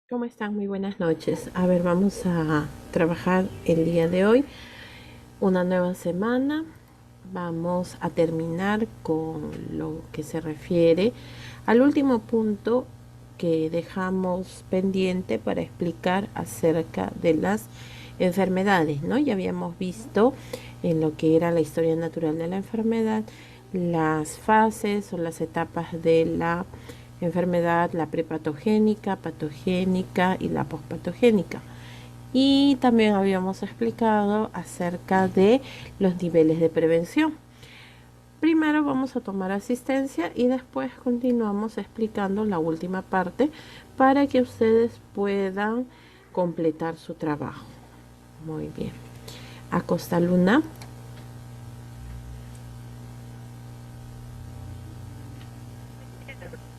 ¿Cómo están? Muy buenas noches. A ver, vamos a trabajar el día de hoy, una nueva semana. Vamos a terminar con lo que se refiere al último punto que dejamos pendiente para explicar acerca de las enfermedades, ¿no? Ya habíamos visto en lo que era la historia natural de la enfermedad, las fases o las etapas de la enfermedad, la prepatogénica, patogénica y la pospatogénica. Y también habíamos explicado acerca de los niveles de prevención. Primero vamos a tomar asistencia y después continuamos explicando la última parte para que ustedes puedan completar su trabajo. Muy bien. Acosta Luna.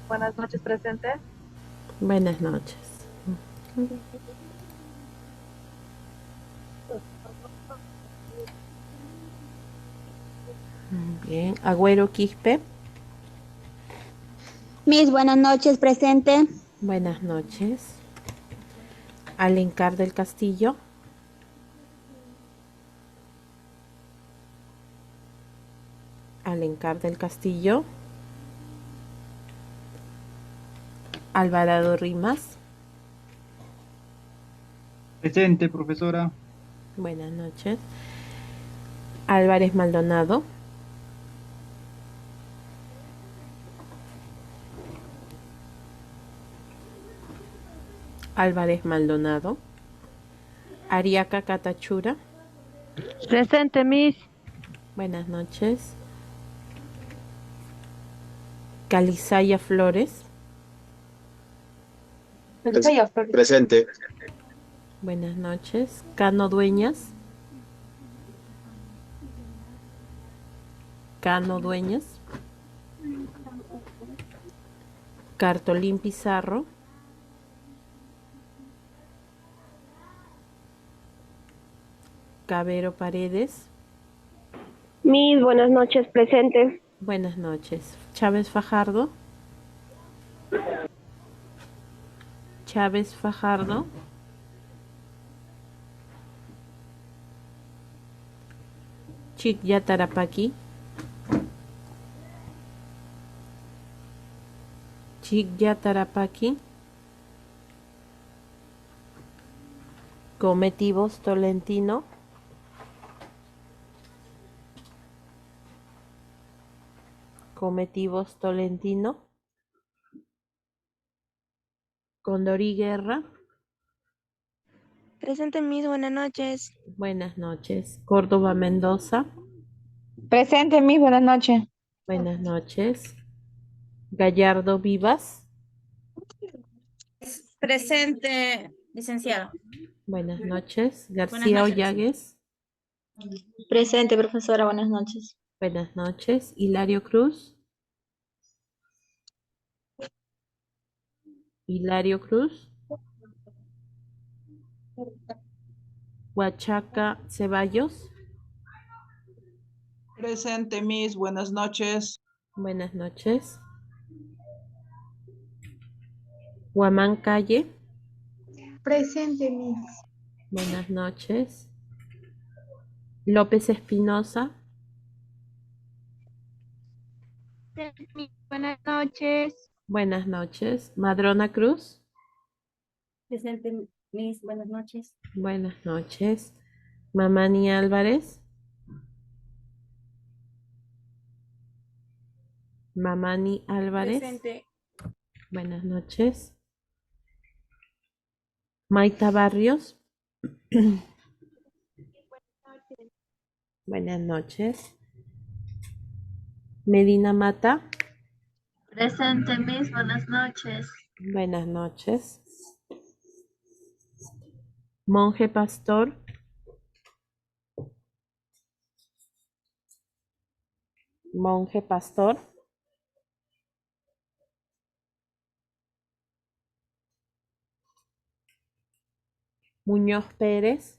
Buenas noches, presente. Buenas noches. Bien. Agüero Quispe. Mis buenas noches, presente. Buenas noches. Alencar del Castillo. Alencar del Castillo. Alvarado Rimas. Presente, profesora. Buenas noches. Álvarez Maldonado. Álvarez Maldonado. Ariaca Catachura. Presente, Miss. Buenas noches. Calizaya Flores. Presente. Buenas noches. Cano Dueñas. Cano Dueñas. Cartolín Pizarro. Cabero Paredes. Mis buenas noches, presente. Buenas noches. Chávez Fajardo. Chávez Fajardo. Chicya Tarapaqui. Chicya Tarapaqui. Cometivos Tolentino. Cometivos Tolentino. Condorí Guerra. Presente, mis buenas noches. Buenas noches. Córdoba Mendoza. Presente, Miss. Buenas noches. Buenas noches. Gallardo Vivas. Presente, licenciado. Buenas noches. Buenas García noches. Ollagues. Presente, profesora, buenas noches. Buenas noches. Hilario Cruz. Hilario Cruz. Huachaca Ceballos. Presente, Miss. Buenas noches. Buenas noches. Huamán Calle. Presente, Miss. Buenas noches. López Espinosa. Buenas noches. Buenas noches. Madrona Cruz. Presente, Miss. Buenas noches. Buenas noches. Mamani Álvarez. Mamani Álvarez. Presente. Buenas noches. Maita Barrios. Buenas noches. Medina Mata. Presente, Miss, buenas noches. Buenas noches. Monje Pastor. Monje Pastor. Muñoz Pérez.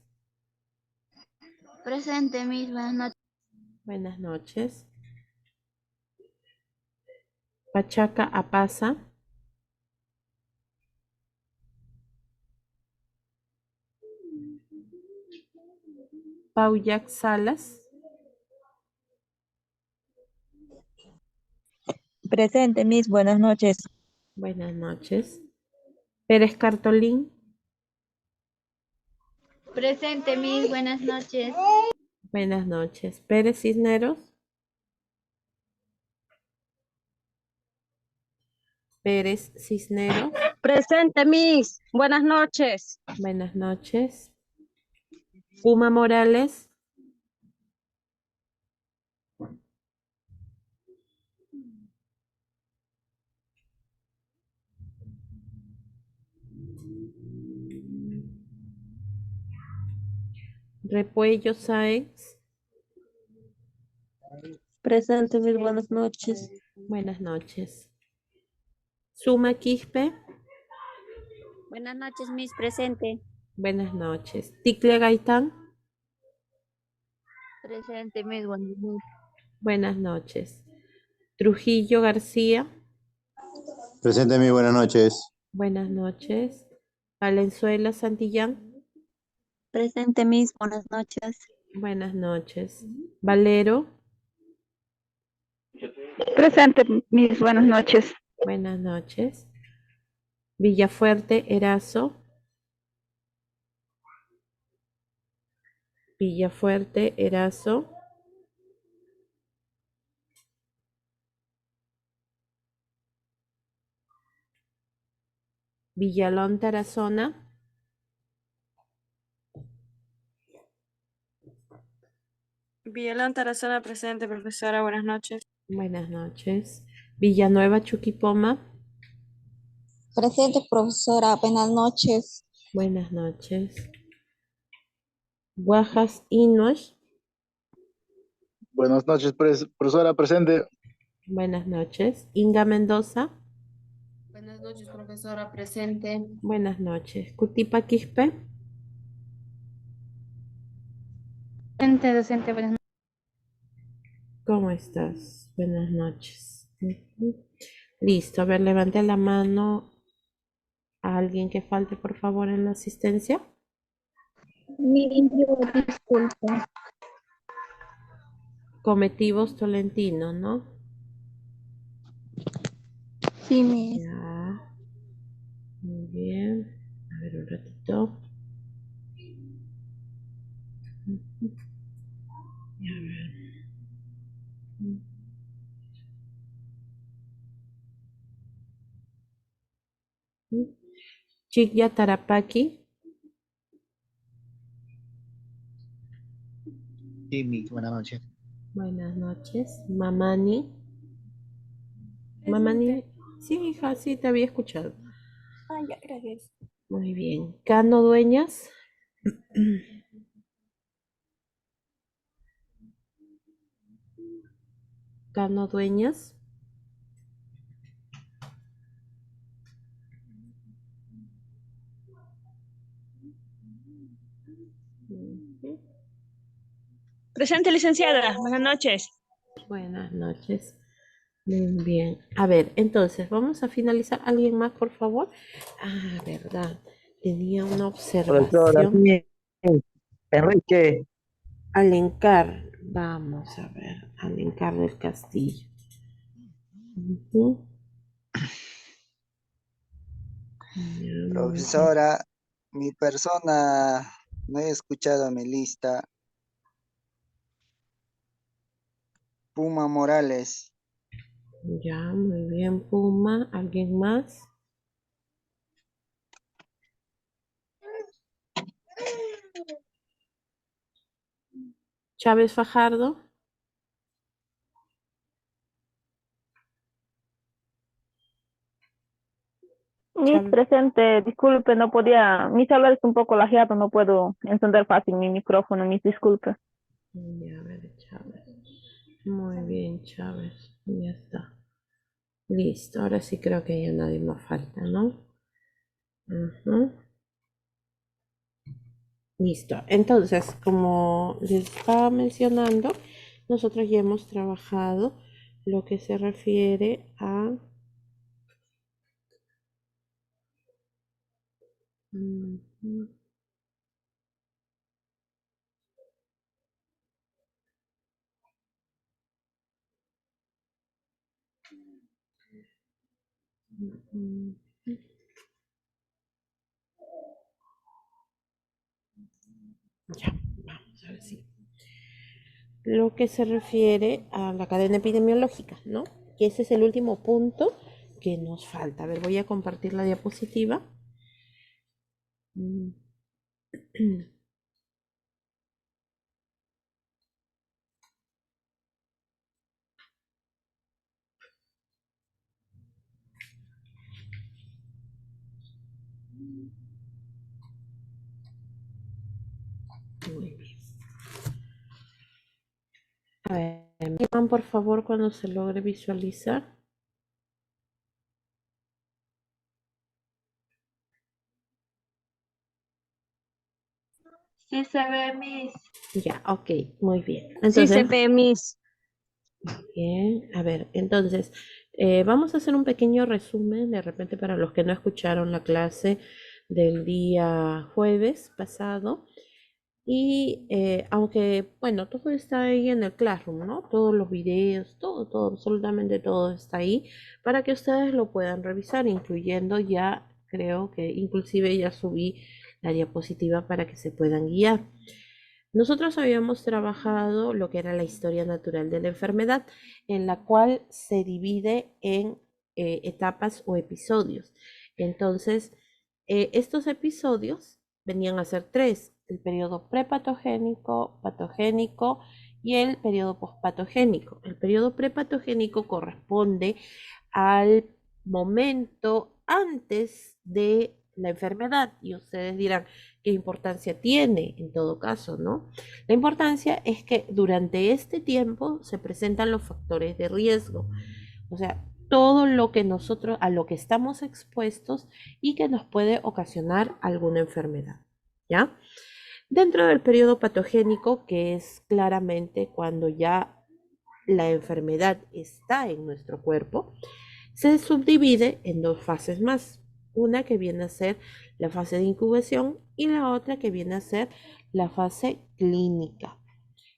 Presente, Miss, buenas noches. Buenas noches. Pachaca Apaza. Pauyac Salas. Presente, Miss. Buenas noches. Buenas noches. Pérez Cartolín. Presente, Miss. Buenas noches. Buenas noches. Pérez Cisneros. Pérez Cisneros. Presente, Miss. Buenas noches. Buenas noches. Puma Morales. Repuello Sáenz. Presente, Miss. Buenas noches. Buenas noches. Suma Quispe. Buenas noches, Miss. Presente. Buenas noches. Ticlia Gaitán. Presente, Miss. Buenas noches. Buenas noches. Trujillo García. Presente, mi buenas noches. Buenas noches. Valenzuela Santillán. Presente, Miss. Buenas noches. Buenas noches. Valero. Presente, Miss. Buenas noches. Buenas noches. Villafuerte Erazo. Villafuerte Erazo. Villalón Tarazona. Villalón Tarazona presente, profesora. Buenas noches. Buenas noches. Villanueva Chuquipoma. Presente, profesora. Buenas noches. Buenas noches. Guajas Inush. Buenas noches, profesora, presente. Buenas noches. Inga Mendoza. Buenas noches, profesora. Presente. Buenas noches. Cutipa Quispe. Presente, docente. Buenas noches. ¿Cómo estás? Buenas noches. Ujú. Listo. A ver, levante la mano a alguien que falte, por favor, en la asistencia. Disculpe. Cometivos Tolentino, ¿no? Sí, Miss. Ya. Muy bien. A ver, un ratito. Ujú. Y a ver. Ujú. Chigya Tarapaki. Sí, Miss, buenas noches. Buenas noches. Mamani. Mamani. Sí, hija, sí, te había escuchado. Ah, ya, gracias. Muy bien. Cano Dueñas. Cano Dueñas. Ujú. Presente, licenciada. Buenas noches. Buenas noches. Muy bien. A ver, entonces, vamos a finalizar. ¿Alguien más, por favor? Ah, verdad. Tenía una Profesora, observación. sí, Enrique, Alencar. Vamos a ver. Alencar del Castillo. Ujú. Ya, muy bien. Profesora, mi persona, no he escuchado mi lista. Puma Morales. Ya, muy bien, Puma. ¿Alguien más? Chávez Fajardo. Miss, Chávez. presente. Disculpe, no podía. Mi celular está un poco lajeado, no puedo encender fácil mi micrófono. Miss, disculpe. Ya, a ver, Chávez. Muy bien, Chávez. Ya está. Listo. Ahora sí creo que ya nadie más falta, ¿no? Ujú. Listo. Entonces, como les estaba mencionando, nosotros ya hemos trabajado lo que se refiere a ujú, Ya, vamos a ver si. Lo que se refiere a la cadena epidemiológica, ¿no? Que ese es el último punto que nos falta. A ver, voy a compartir la diapositiva. Muy bien. A ver, me llaman por favor cuando se logre visualizar. Sí se ve, Miss. Ya, ok, muy bien. Sí se Entonces, ve, Miss. bien, a ver, entonces, vamos a hacer un pequeño resumen de repente para los que no escucharon la clase del día jueves pasado. Y aunque, bueno, todo está ahí en el Classroom, ¿no? Todos los videos, todo, absolutamente todo está ahí para que ustedes lo puedan revisar, incluyendo ya, creo que inclusive ya subí la diapositiva para que se puedan guiar. Nosotros habíamos trabajado lo que era la historia natural de la enfermedad, en la cual se divide en etapas o episodios. Entonces, estos episodios venían a ser tres: el periodo prepatogénico, patogénico y el periodo pospatogénico. El periodo prepatogénico corresponde al momento antes de la enfermedad, y ustedes dirán, ¿qué importancia tiene? En todo caso, ¿no? La importancia es que durante este tiempo se presentan los factores de riesgo, o sea, todo lo que nosotros, a lo que estamos expuestos y que nos puede ocasionar alguna enfermedad, ¿ya? Dentro del periodo patogénico, que es claramente cuando ya la enfermedad está en nuestro cuerpo, se subdivide en dos fases más. Una que viene a ser la fase de incubación y la otra que viene a ser la fase clínica.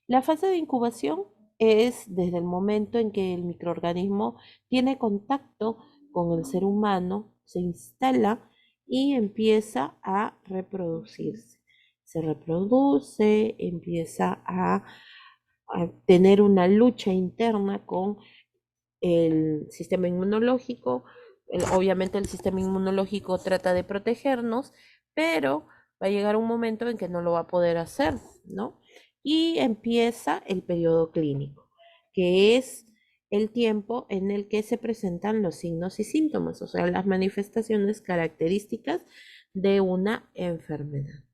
La fase de incubación es desde el momento en que el microorganismo tiene contacto con el ser humano, se instala y empieza a reproducirse. Se reproduce, empieza a tener una lucha interna con el sistema inmunológico. Obviamente el sistema inmunológico trata de protegernos, pero va a llegar un momento en que no lo va a poder hacer, ¿no? Y empieza el periodo clínico, que es el tiempo en el que se presentan los signos y síntomas, o sea, las manifestaciones características de una enfermedad.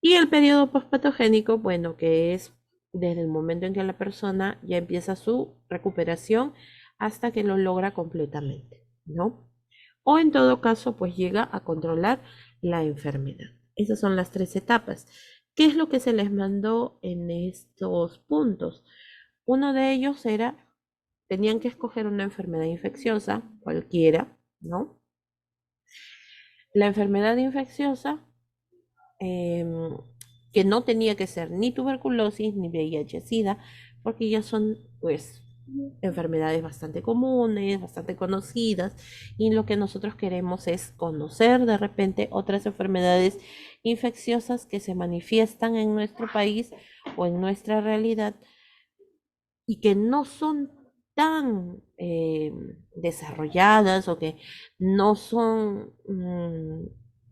Y el periodo pospatogénico, bueno, que es desde el momento en que la persona ya empieza su recuperación hasta que lo logra completamente, ¿no? O en todo caso, pues llega a controlar la enfermedad. Esas son las tres etapas. ¿Qué es lo que se les mandó en estos puntos? Uno de ellos era, tenían que escoger una enfermedad infecciosa, cualquiera, ¿no? La enfermedad infecciosa que no tenía que ser ni tuberculosis ni VIH-Sida, porque ya son pues enfermedades bastante comunes, bastante conocidas, y lo que nosotros queremos es conocer de repente otras enfermedades infecciosas que se manifiestan en nuestro país o en nuestra realidad y que no son tan desarrolladas o que no son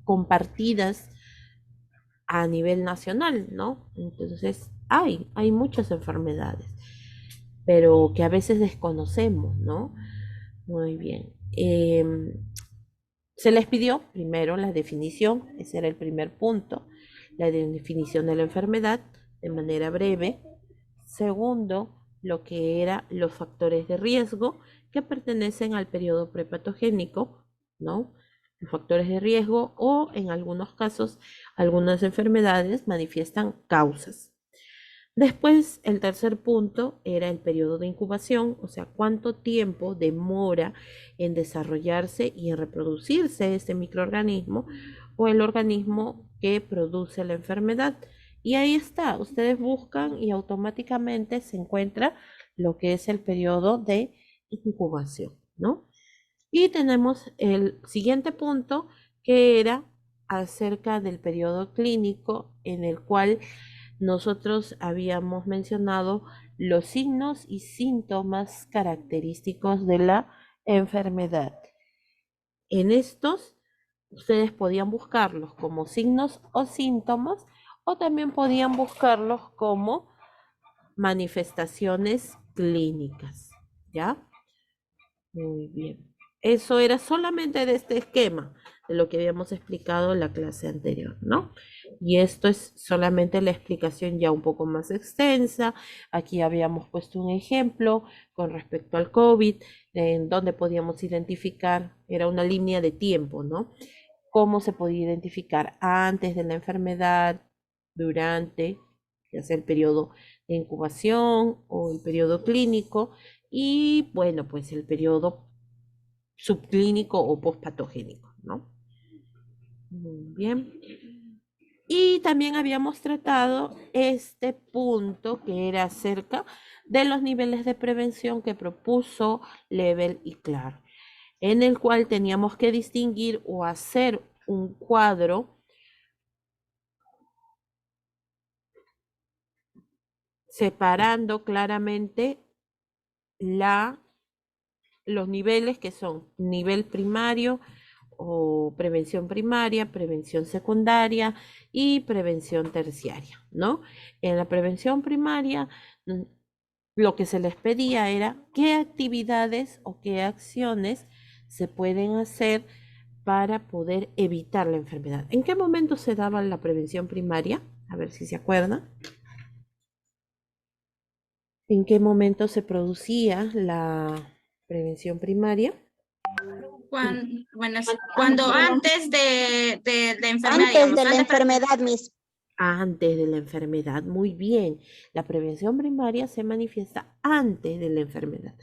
compartidas a nivel nacional, ¿no? Entonces hay muchas enfermedades, pero que a veces desconocemos, ¿no? Muy bien. Se les pidió primero la definición, ese era el primer punto, la definición de la enfermedad de manera breve. Segundo, lo que eran los factores de riesgo que pertenecen al periodo prepatogénico, ¿no? Los factores de riesgo, o en algunos casos, algunas enfermedades manifiestan causas. Después, el tercer punto era el periodo de incubación, o sea, cuánto tiempo demora en desarrollarse y en reproducirse este microorganismo o el organismo que produce la enfermedad. Y ahí está, ustedes buscan y automáticamente se encuentra lo que es el periodo de incubación, ¿no? Y tenemos el siguiente punto que era acerca del periodo clínico en el cual nosotros habíamos mencionado los signos y síntomas característicos de la enfermedad. En estos, ustedes podían buscarlos como signos o síntomas o también podían buscarlos como manifestaciones clínicas, ¿ya? Muy bien. Eso era solamente de este esquema, de lo que habíamos explicado en la clase anterior, ¿no? Y esto es solamente la explicación ya un poco más extensa. Aquí habíamos puesto un ejemplo con respecto al COVID, en donde podíamos identificar, era una línea de tiempo, ¿no? Cómo se podía identificar antes de la enfermedad, durante, ya sea el periodo de incubación o el periodo clínico, y bueno, pues el periodo subclínico o postpatogénico, ¿no? Muy bien. Y también habíamos tratado este punto que era acerca de los niveles de prevención que propuso Lebel y Clark, en el cual teníamos que distinguir o hacer un cuadro separando claramente los niveles que son nivel primario o prevención primaria, prevención secundaria y prevención terciaria, ¿no? En la prevención primaria, lo que se les pedía era qué actividades o qué acciones se pueden hacer para poder evitar la enfermedad. ¿En qué momento se daba la prevención primaria? A ver si se acuerdan. ¿En qué momento se producía la prevención primaria? Cuando antes de la enfermedad, Antes de la enfermedad, Miss. Antes de la enfermedad, muy bien. La prevención primaria se manifiesta antes de la enfermedad.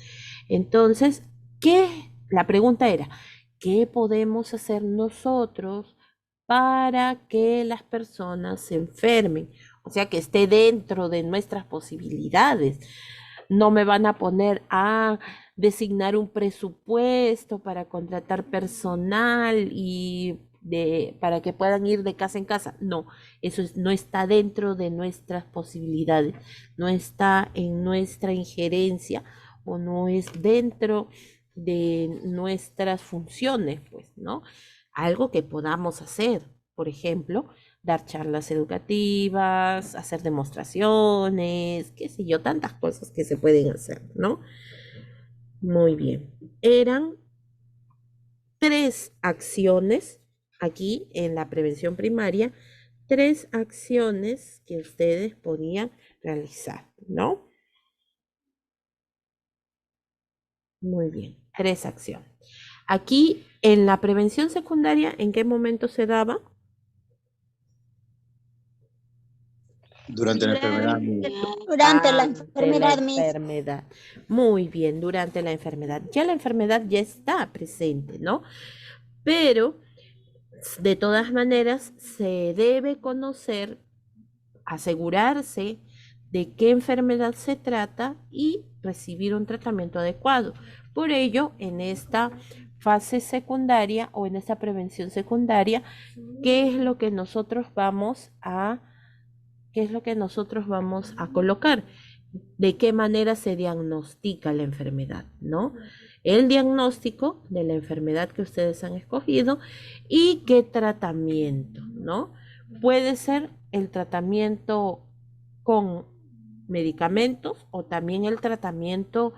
Entonces, la pregunta era, ¿qué podemos hacer nosotros para que las personas se enfermen? O sea, que esté dentro de nuestras posibilidades. No me van a poner a designar un presupuesto para contratar personal y para que puedan ir de casa en casa. No, eso no está dentro de nuestras posibilidades, no está en nuestra injerencia o no es dentro de nuestras funciones, pues, ¿no? Algo que podamos hacer, por ejemplo, dar charlas educativas, hacer demostraciones, qué sé yo, tantas cosas que se pueden hacer, ¿no? Muy bien. Eran 3 acciones aquí en la prevención primaria, 3 acciones que ustedes podían realizar, ¿no? Muy bien, 3 acciones. Aquí en la prevención secundaria, ¿en qué momento se daba? Durante la enfermedad. Durante la Ante enfermedad, la Miss. enfermedad. Muy bien, durante la enfermedad. Ya la enfermedad ya está presente, ¿no? Pero de todas maneras se debe conocer, asegurarse de qué enfermedad se trata y recibir un tratamiento adecuado. Por ello, en esta fase secundaria o en esta prevención secundaria, ¿qué es lo que nosotros vamos a colocar? ¿De qué manera se diagnostica la enfermedad, no? El diagnóstico de la enfermedad que ustedes han escogido y qué tratamiento, ¿no? Puede ser el tratamiento con medicamentos o también el tratamiento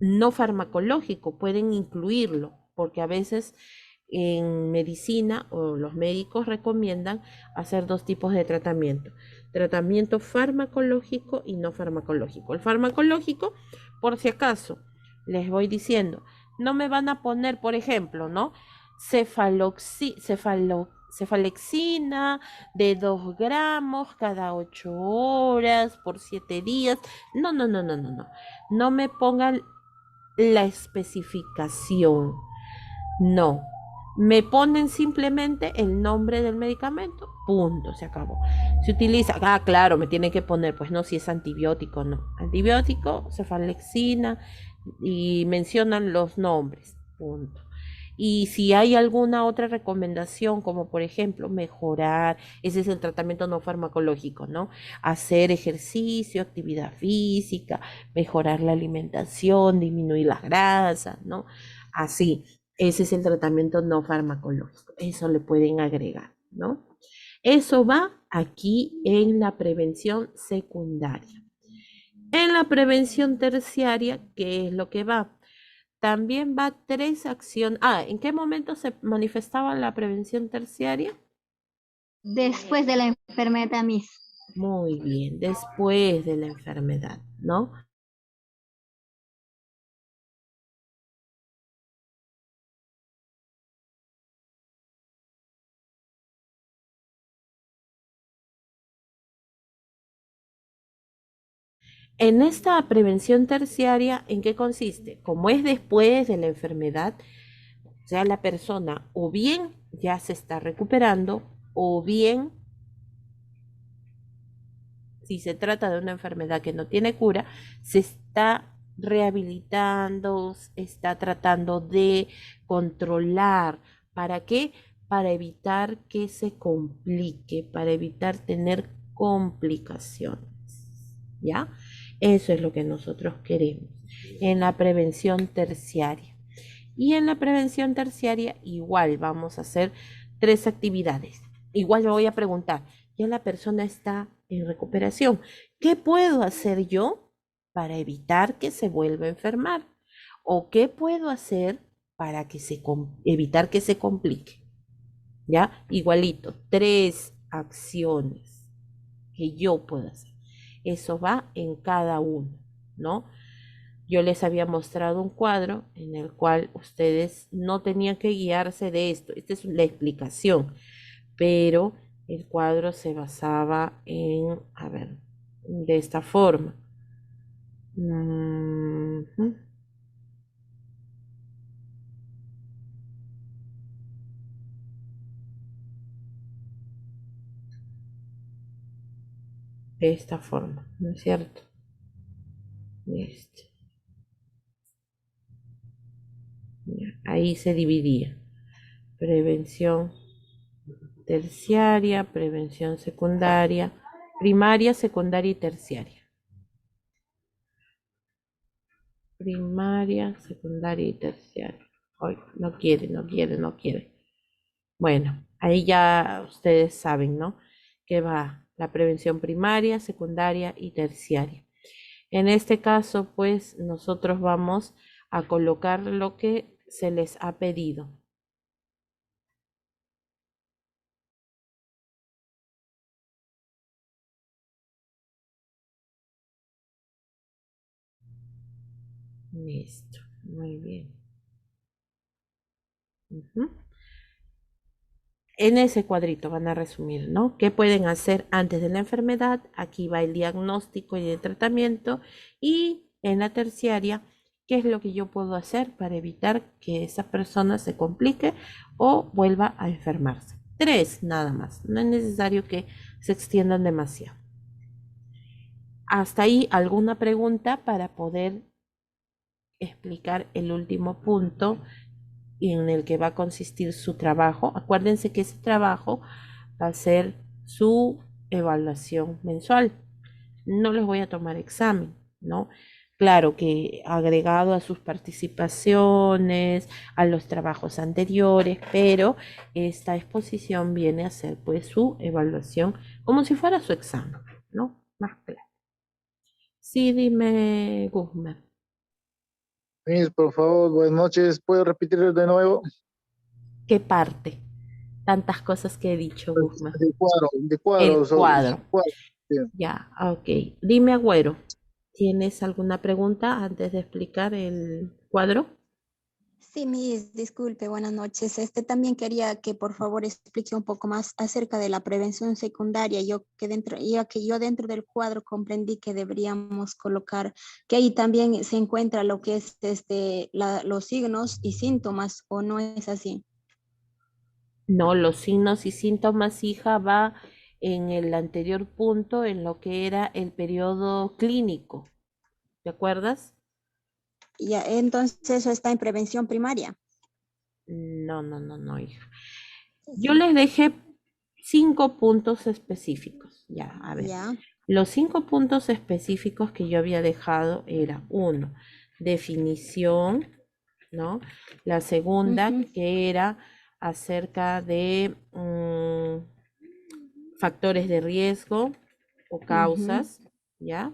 no farmacológico, pueden incluirlo, porque a veces en medicina o los médicos recomiendan hacer 2 tipos de tratamiento farmacológico y no farmacológico. El farmacológico, por si acaso, les voy diciendo, no me van a poner, por ejemplo, ¿no? Cefalexina de 2 gramos cada 8 horas por 7 días. No. No me pongan la especificación. No. Me ponen simplemente el nombre del medicamento, punto, se acabó. Se utiliza, claro, me tienen que poner, pues no, si es antibiótico, no. Antibiótico, cefalexina, y mencionan los nombres, punto. Y si hay alguna otra recomendación, como por ejemplo mejorar, ese es el tratamiento no farmacológico, ¿no? Hacer ejercicio, actividad física, mejorar la alimentación, disminuir las grasas, ¿no? Así, ese es el tratamiento no farmacológico. Eso le pueden agregar, ¿no? Eso va aquí en la prevención secundaria. En la prevención terciaria, ¿qué es lo que va? También va 3 acciones. ¿En qué momento se manifestaba la prevención terciaria? Después de la enfermedad, Miss. Muy bien, después de la enfermedad, ¿no? En esta prevención terciaria, ¿en qué consiste? Como es después de la enfermedad, o sea, la persona o bien ya se está recuperando o bien, si se trata de una enfermedad que no tiene cura, se está rehabilitando, está tratando de controlar. ¿Para qué? Para evitar que se complique, para evitar tener complicaciones. ¿Ya? Eso es lo que nosotros queremos en la prevención terciaria. Y en la prevención terciaria igual vamos a hacer 3 actividades. Igual le voy a preguntar, ya la persona está en recuperación, ¿qué puedo hacer yo para evitar que se vuelva a enfermar? ¿O qué puedo hacer para que evitar que se complique? ¿Ya? Igualito, 3 acciones que yo puedo hacer. Eso va en cada uno, ¿no? Yo les había mostrado un cuadro en el cual ustedes no tenían que guiarse de esto. Esta es la explicación, pero el cuadro se basaba en, a ver, de esta forma. De esta forma, ¿no es cierto? Este. Ahí se dividía. Prevención terciaria, prevención secundaria, primaria, secundaria y terciaria. Primaria, secundaria y terciaria. Ay, no quiere, no quiere, no quiere. Bueno, ahí ya ustedes saben, ¿no? Que va la prevención primaria, secundaria y terciaria. En este caso, pues, nosotros vamos a colocar lo que se les ha pedido. Listo, muy bien. En ese cuadrito van a resumir, ¿no? ¿Qué pueden hacer antes de la enfermedad? Aquí va el diagnóstico y el tratamiento. Y en la terciaria, ¿qué es lo que yo puedo hacer para evitar que esa persona se complique o vuelva a enfermarse? 3 nada más. No es necesario que se extiendan demasiado. Hasta ahí, ¿alguna pregunta para poder explicar el último punto en el que va a consistir su trabajo? Acuérdense que ese trabajo va a ser su evaluación mensual. No les voy a tomar examen, ¿no? Claro que agregado a sus participaciones, a los trabajos anteriores, pero esta exposición viene a ser pues su evaluación como si fuera su examen, ¿no? Más claro. Sí, dime, Guzmán. Miss, por favor, buenas noches. ¿Puedo repetir de nuevo? ¿Qué parte? Tantas cosas que he dicho, Guzmán. De cuadro. El cuadro. Sí. Ya, ok. Dime, Agüero, ¿tienes alguna pregunta antes de explicar el cuadro? Sí, Miss, disculpe, buenas noches. También quería que por favor explique un poco más acerca de la prevención secundaria. Ya que yo dentro del cuadro comprendí que deberíamos colocar que ahí también se encuentra lo que es los signos y síntomas, ¿o no es así? No, los signos y síntomas, hija, va en el anterior punto, en lo que era el periodo clínico. ¿Te acuerdas? Ya, entonces eso está en prevención primaria. No, hija. Yo les dejé 5 puntos específicos. Ya, a ver. Ya, Los 5 puntos específicos que yo había dejado era, 1, definición, ¿no? La segunda, ujú, que era acerca de factores de riesgo o ujú. causas, ¿ya?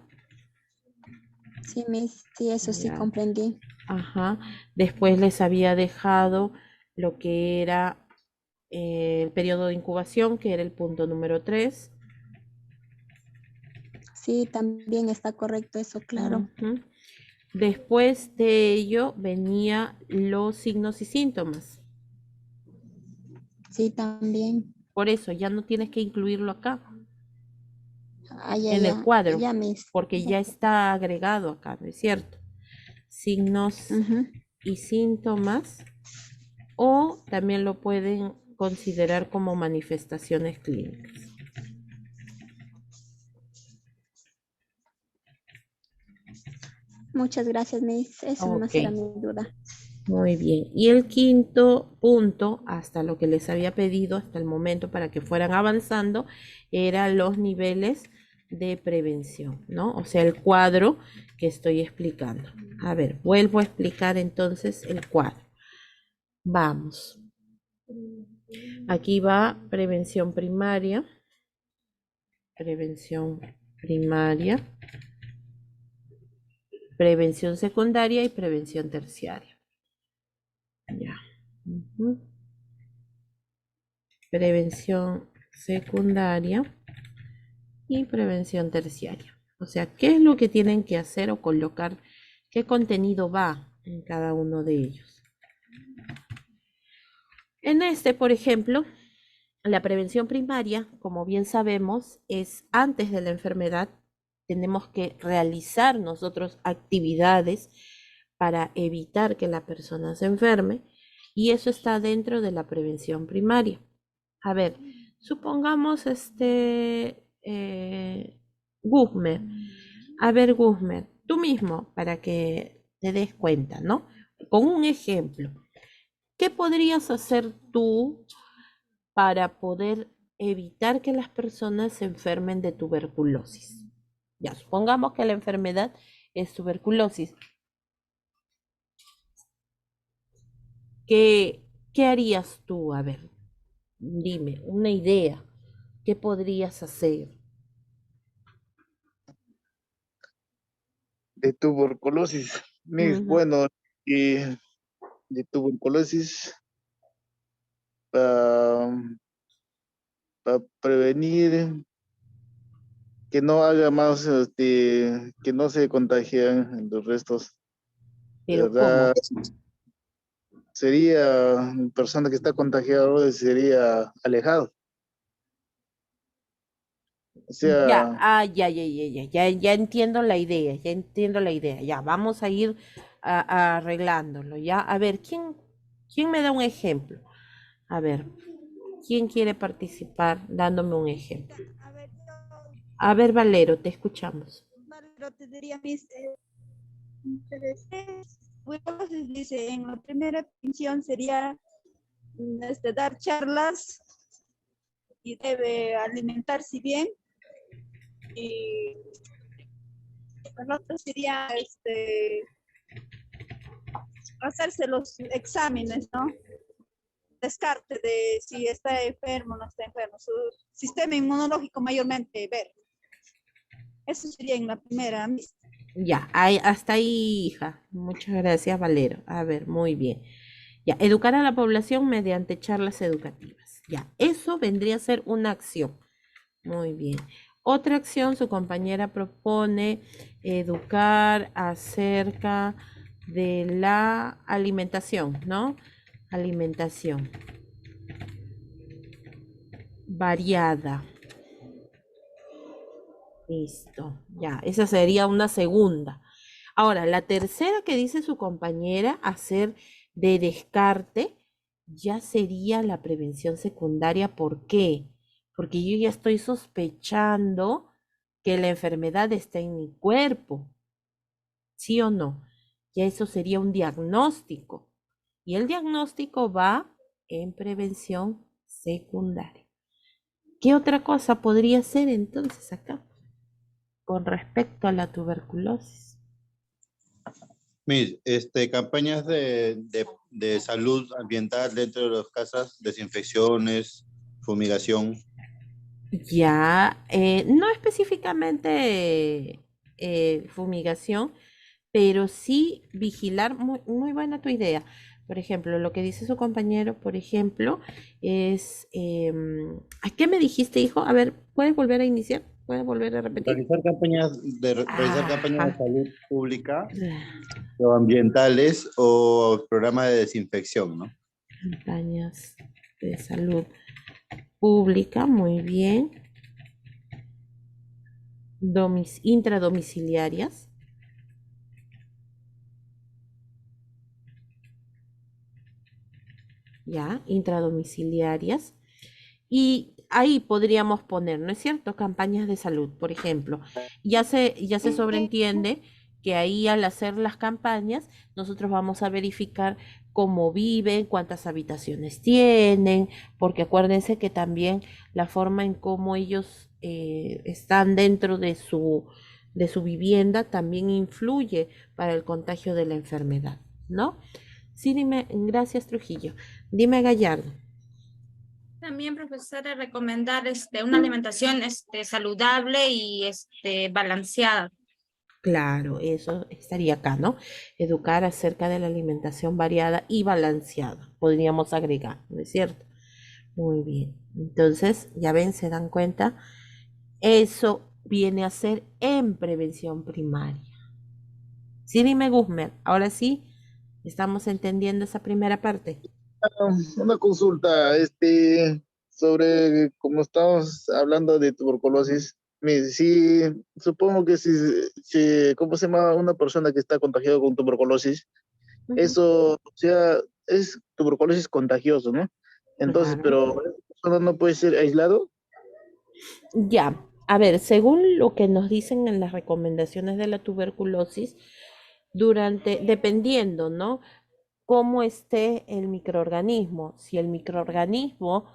Sí, Miss, sí, eso sí Ya. comprendí. Ajá. Después les había dejado lo que era el periodo de incubación, que era el punto número 3. Sí, también está correcto eso, claro. Después de ello venía los signos y síntomas. Sí, también. Por eso ya no tienes que incluirlo acá, Ah, ya, en el ya, cuadro, ya, Miss. porque ya está agregado acá, ¿no es cierto? Signos Ujú. y síntomas, o también lo pueden considerar como manifestaciones clínicas. Muchas gracias, Miss. Eso nomás Ok, era mi duda. muy bien. Y el quinto punto, hasta lo que les había pedido hasta el momento para que fueran avanzando, eran los niveles de prevención, ¿no? O sea, el cuadro que estoy explicando. A ver, vuelvo a explicar entonces el cuadro. Vamos. Aquí va prevención primaria, prevención secundaria y prevención terciaria. Ya. Ujú. Prevención secundaria y prevención terciaria. O sea, ¿qué es lo que tienen que hacer o colocar? ¿Qué contenido va en cada uno de ellos? En este, por ejemplo, la prevención primaria, como bien sabemos, es antes de la enfermedad. Tenemos que realizar nosotros actividades para evitar que la persona se enferme, y eso está dentro de la prevención primaria. A ver, supongamos Guzmer. A ver, Guzmer, tú mismo, para que te des cuenta, ¿no? Con un ejemplo, ¿qué podrías hacer tú para poder evitar que las personas se enfermen de tuberculosis? Ya, supongamos que la enfermedad es tuberculosis. ¿Qué harías tú? A ver, dime, una idea. ¿Qué podrías hacer? De tuberculosis. Miss, Ujú. bueno, y de tuberculosis para prevenir que no haga más, que no se contagien los restos. De Pero verdad, ¿cómo? sería persona que está contagiada sería alejado. O Ya, sea, ya entiendo la idea, ya entiendo la idea. Ya, vamos a ir arreglándolo, ¿ya? A ver, ¿quién me da un ejemplo? A ver, ¿quién quiere participar dándome un ejemplo? A ver, A ver, Valero, te escuchamos. Valero, te diría mis entonces dice, en la primera pensión sería dar charlas y debe alimentarse bien. Y el otro sería hacerse los exámenes, ¿no? Descarte de si está enfermo o no está enfermo. Su sistema inmunológico mayormente ver. Eso sería en la primera. Ya, hasta ahí, hija. Muchas gracias, Valero. A ver, muy bien. Ya, educar a la población mediante charlas educativas. Ya, eso vendría a ser una acción. Muy bien. Otra acción, su compañera propone educar acerca de la alimentación, ¿no? Alimentación variada. Listo, ya, esa sería una segunda. Ahora, la tercera que dice su compañera, hacer de descarte, ya sería la prevención secundaria. ¿Por qué? Porque yo ya estoy sospechando que la enfermedad está en mi cuerpo, ¿sí o no? Ya eso sería un diagnóstico. Y el diagnóstico va en prevención secundaria. ¿Qué otra cosa podría ser entonces acá con respecto a la tuberculosis? Mis, campañas de salud ambiental dentro de las casas, desinfecciones, fumigación. Ya, no específicamente fumigación, pero sí vigilar, muy buena tu idea. Por ejemplo, lo que dice su compañero, por ejemplo, es, ¿a qué me dijiste, hijo? A ver, ¿puedes volver a iniciar? ¿Puedes volver a repetir? Realizar campañas de Ajá. salud pública o ambientales o programas de desinfección, ¿no? Campañas de salud pública, muy bien. Intradomiciliarias. Ya, intradomiciliarias. Y ahí podríamos poner, ¿no es cierto? Campañas de salud, por ejemplo. Ya se sobreentiende que ahí al hacer las campañas, nosotros vamos a verificar cómo viven, cuántas habitaciones tienen, porque acuérdense que también la forma en cómo ellos están dentro de su vivienda también influye para el contagio de la enfermedad, ¿no? Sí, dime, gracias Trujillo. Dime Gallardo. También, profesora, recomendar una alimentación saludable y balanceada. Claro, eso estaría acá, ¿no? Educar acerca de la alimentación variada y balanceada, podríamos agregar, ¿no es cierto? Muy bien. Entonces, ya ven, se dan cuenta, eso viene a ser en prevención primaria. Sí, dime, Guzmán, ahora sí, estamos entendiendo esa primera parte. Una consulta, sobre como estamos hablando de tuberculosis, sí, supongo que si, ¿cómo se llama? Una persona que está contagiada con tuberculosis, Ujú. eso, o sea, es tuberculosis contagioso, ¿no? Entonces, Claro. pero ¿esa persona no puede ser aislado? Ya, a ver, según lo que nos dicen en las recomendaciones de la tuberculosis, dependiendo, ¿no? Cómo esté el microorganismo. Si el microorganismo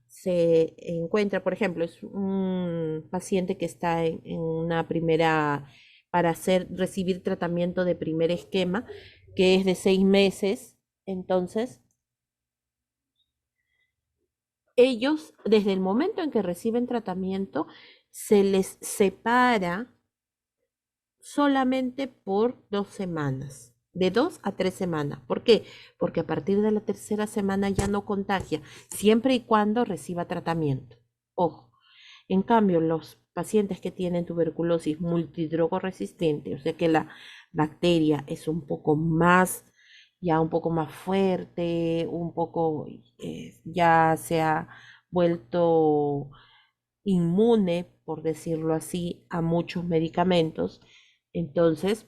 se encuentra, por ejemplo, es un paciente que está en una primera, para recibir tratamiento de primer esquema, que es de 6 meses, entonces ellos, desde el momento en que reciben tratamiento, se les separa solamente por 2 semanas, de 2 a 3 semanas. ¿Por qué? Porque a partir de la tercera semana ya no contagia, siempre y cuando reciba tratamiento. Ojo, en cambio, los pacientes que tienen tuberculosis multidrogoresistente, o sea que la bacteria es ya un poco más fuerte, ya se ha vuelto inmune, por decirlo así, a muchos medicamentos. Entonces,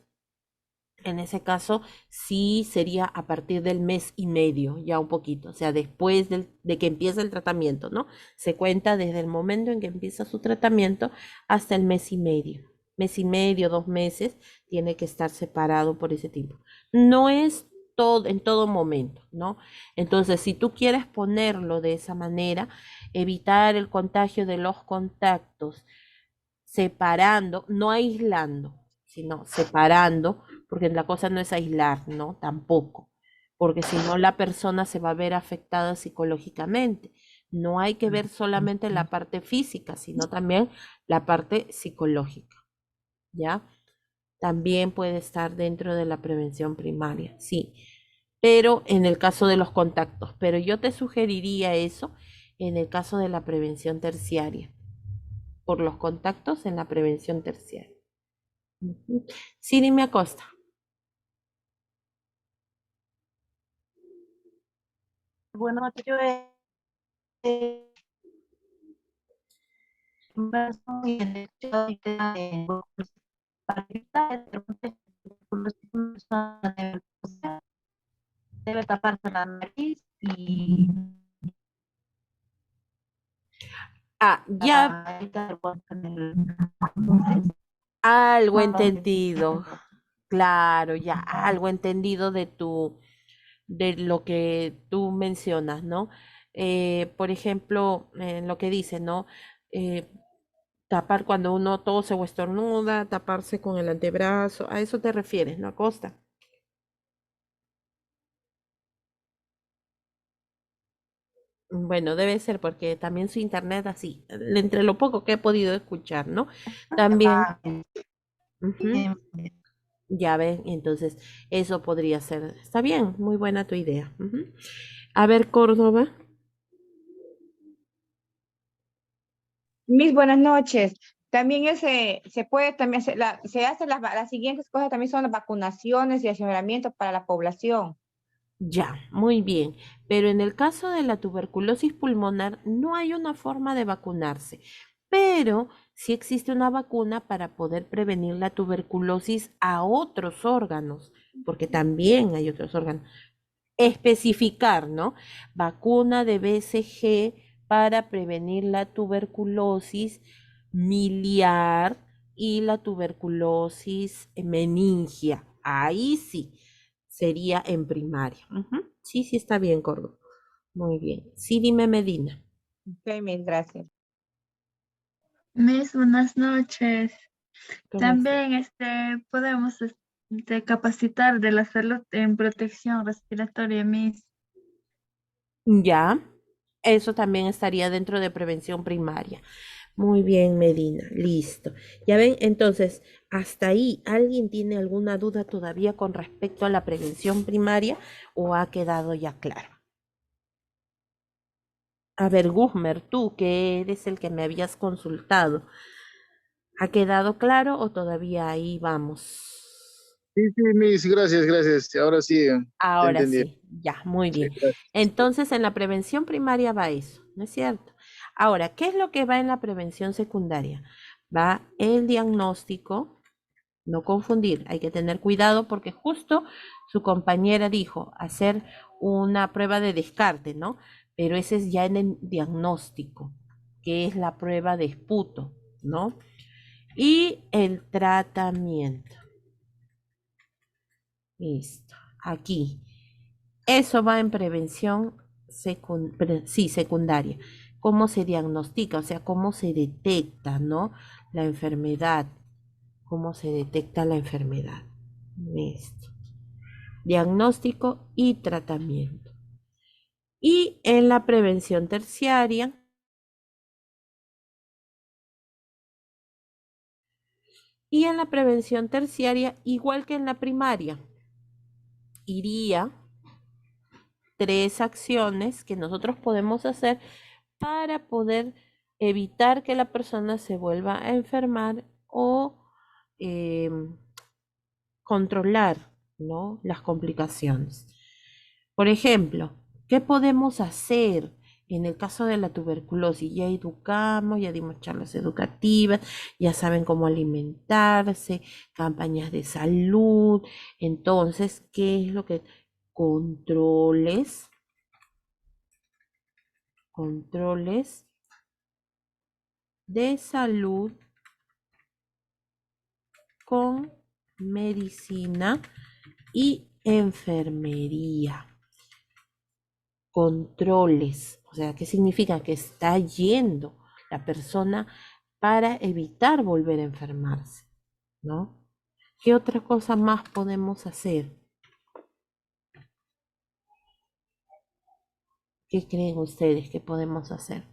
en ese caso, sí sería a partir del mes y medio, ya un poquito, o sea, después de que empieza el tratamiento, ¿no? Se cuenta desde el momento en que empieza su tratamiento hasta el mes y medio. Mes y medio, 2 meses, tiene que estar separado por ese tiempo. No es todo en todo momento, ¿no? Entonces, si tú quieres ponerlo de esa manera, evitar el contagio de los contactos, separando, no aislando, sino separando, porque la cosa no es aislar, ¿no? Tampoco, porque si no la persona se va a ver afectada psicológicamente. No hay que ver solamente la parte física, sino también la parte psicológica, ¿ya? También puede estar dentro de la prevención primaria, sí, pero en el caso de los contactos, pero yo te sugeriría eso en el caso de la prevención terciaria, por los contactos en la prevención terciaria. Ujú. Sí, dime Acosta. Bueno, yo inmerso y en el hecho de que para evitar debe taparse la nariz y Ya evitar algo entendido. Claro, ya algo entendido de lo que tú mencionas, ¿no? Por ejemplo, en lo que dice, ¿no? Eh, tapar cuando uno tose o estornuda, taparse con el antebrazo, a eso te refieres, ¿no, Acosta? Bueno, debe ser porque también su internet así, entre lo poco que he podido escuchar, ¿no? También, ujú, ya ven, entonces eso podría ser. Está bien, muy buena tu idea. Ujú. A ver, Córdoba. Mis buenas noches. También se puede también hacer, se hacen las siguientes cosas, también son las vacunaciones y aseguramientos para la población. Ya, muy bien. Pero en el caso de la tuberculosis pulmonar no hay una forma de vacunarse, pero sí existe una vacuna para poder prevenir la tuberculosis a otros órganos, porque también hay otros órganos. Especificar, ¿no? Vacuna de BCG para prevenir la tuberculosis miliar y la tuberculosis meningia. Ahí sí, sería en primaria. Ujú. Sí, sí, está bien, Córdoba. Muy bien. Sí, dime, Medina. Ok, mil gracias. Miss, buenas noches. ¿Cómo estás? También podemos capacitar de la salud en protección respiratoria, Miss. Ya, eso también estaría dentro de prevención primaria. Muy bien, Medina, listo. Ya ven, entonces, hasta ahí, ¿alguien tiene alguna duda todavía con respecto a la prevención primaria o ha quedado ya claro? A ver, Guzmer, tú que eres el que me habías consultado, ¿ha quedado claro o todavía ahí vamos? Sí, sí, Miss, gracias, gracias. Ahora sí, te Ahora entendí. sí, ya, muy Sí, bien. gracias. Entonces, en la prevención primaria va eso, ¿no es cierto? Ahora, ¿qué es lo que va en la prevención secundaria? Va el diagnóstico. No confundir, hay que tener cuidado porque justo su compañera dijo hacer una prueba de descarte, ¿no? Pero ese es ya en el diagnóstico, que es la prueba de esputo, ¿no? Y el tratamiento. Listo. Aquí. Eso va en prevención sí, secundaria. ¿Cómo se diagnostica? O sea, cómo se detecta, ¿no? La enfermedad. ¿Cómo se detecta la enfermedad? Listo. Diagnóstico y tratamiento. Y en la prevención terciaria, igual que en la primaria, iría 3 acciones que nosotros podemos hacer para poder evitar que la persona se vuelva a enfermar o controlar, ¿no? Las complicaciones. Por ejemplo, ¿qué podemos hacer en el caso de la tuberculosis? Ya educamos, ya dimos charlas educativas, ya saben cómo alimentarse, campañas de salud. Entonces, ¿qué es lo que controles? Controles de salud con medicina y enfermería. Controles, o sea, ¿qué significa? Que está yendo la persona para evitar volver a enfermarse, ¿no? ¿Qué otra cosa más podemos hacer? ¿Qué creen ustedes que podemos hacer?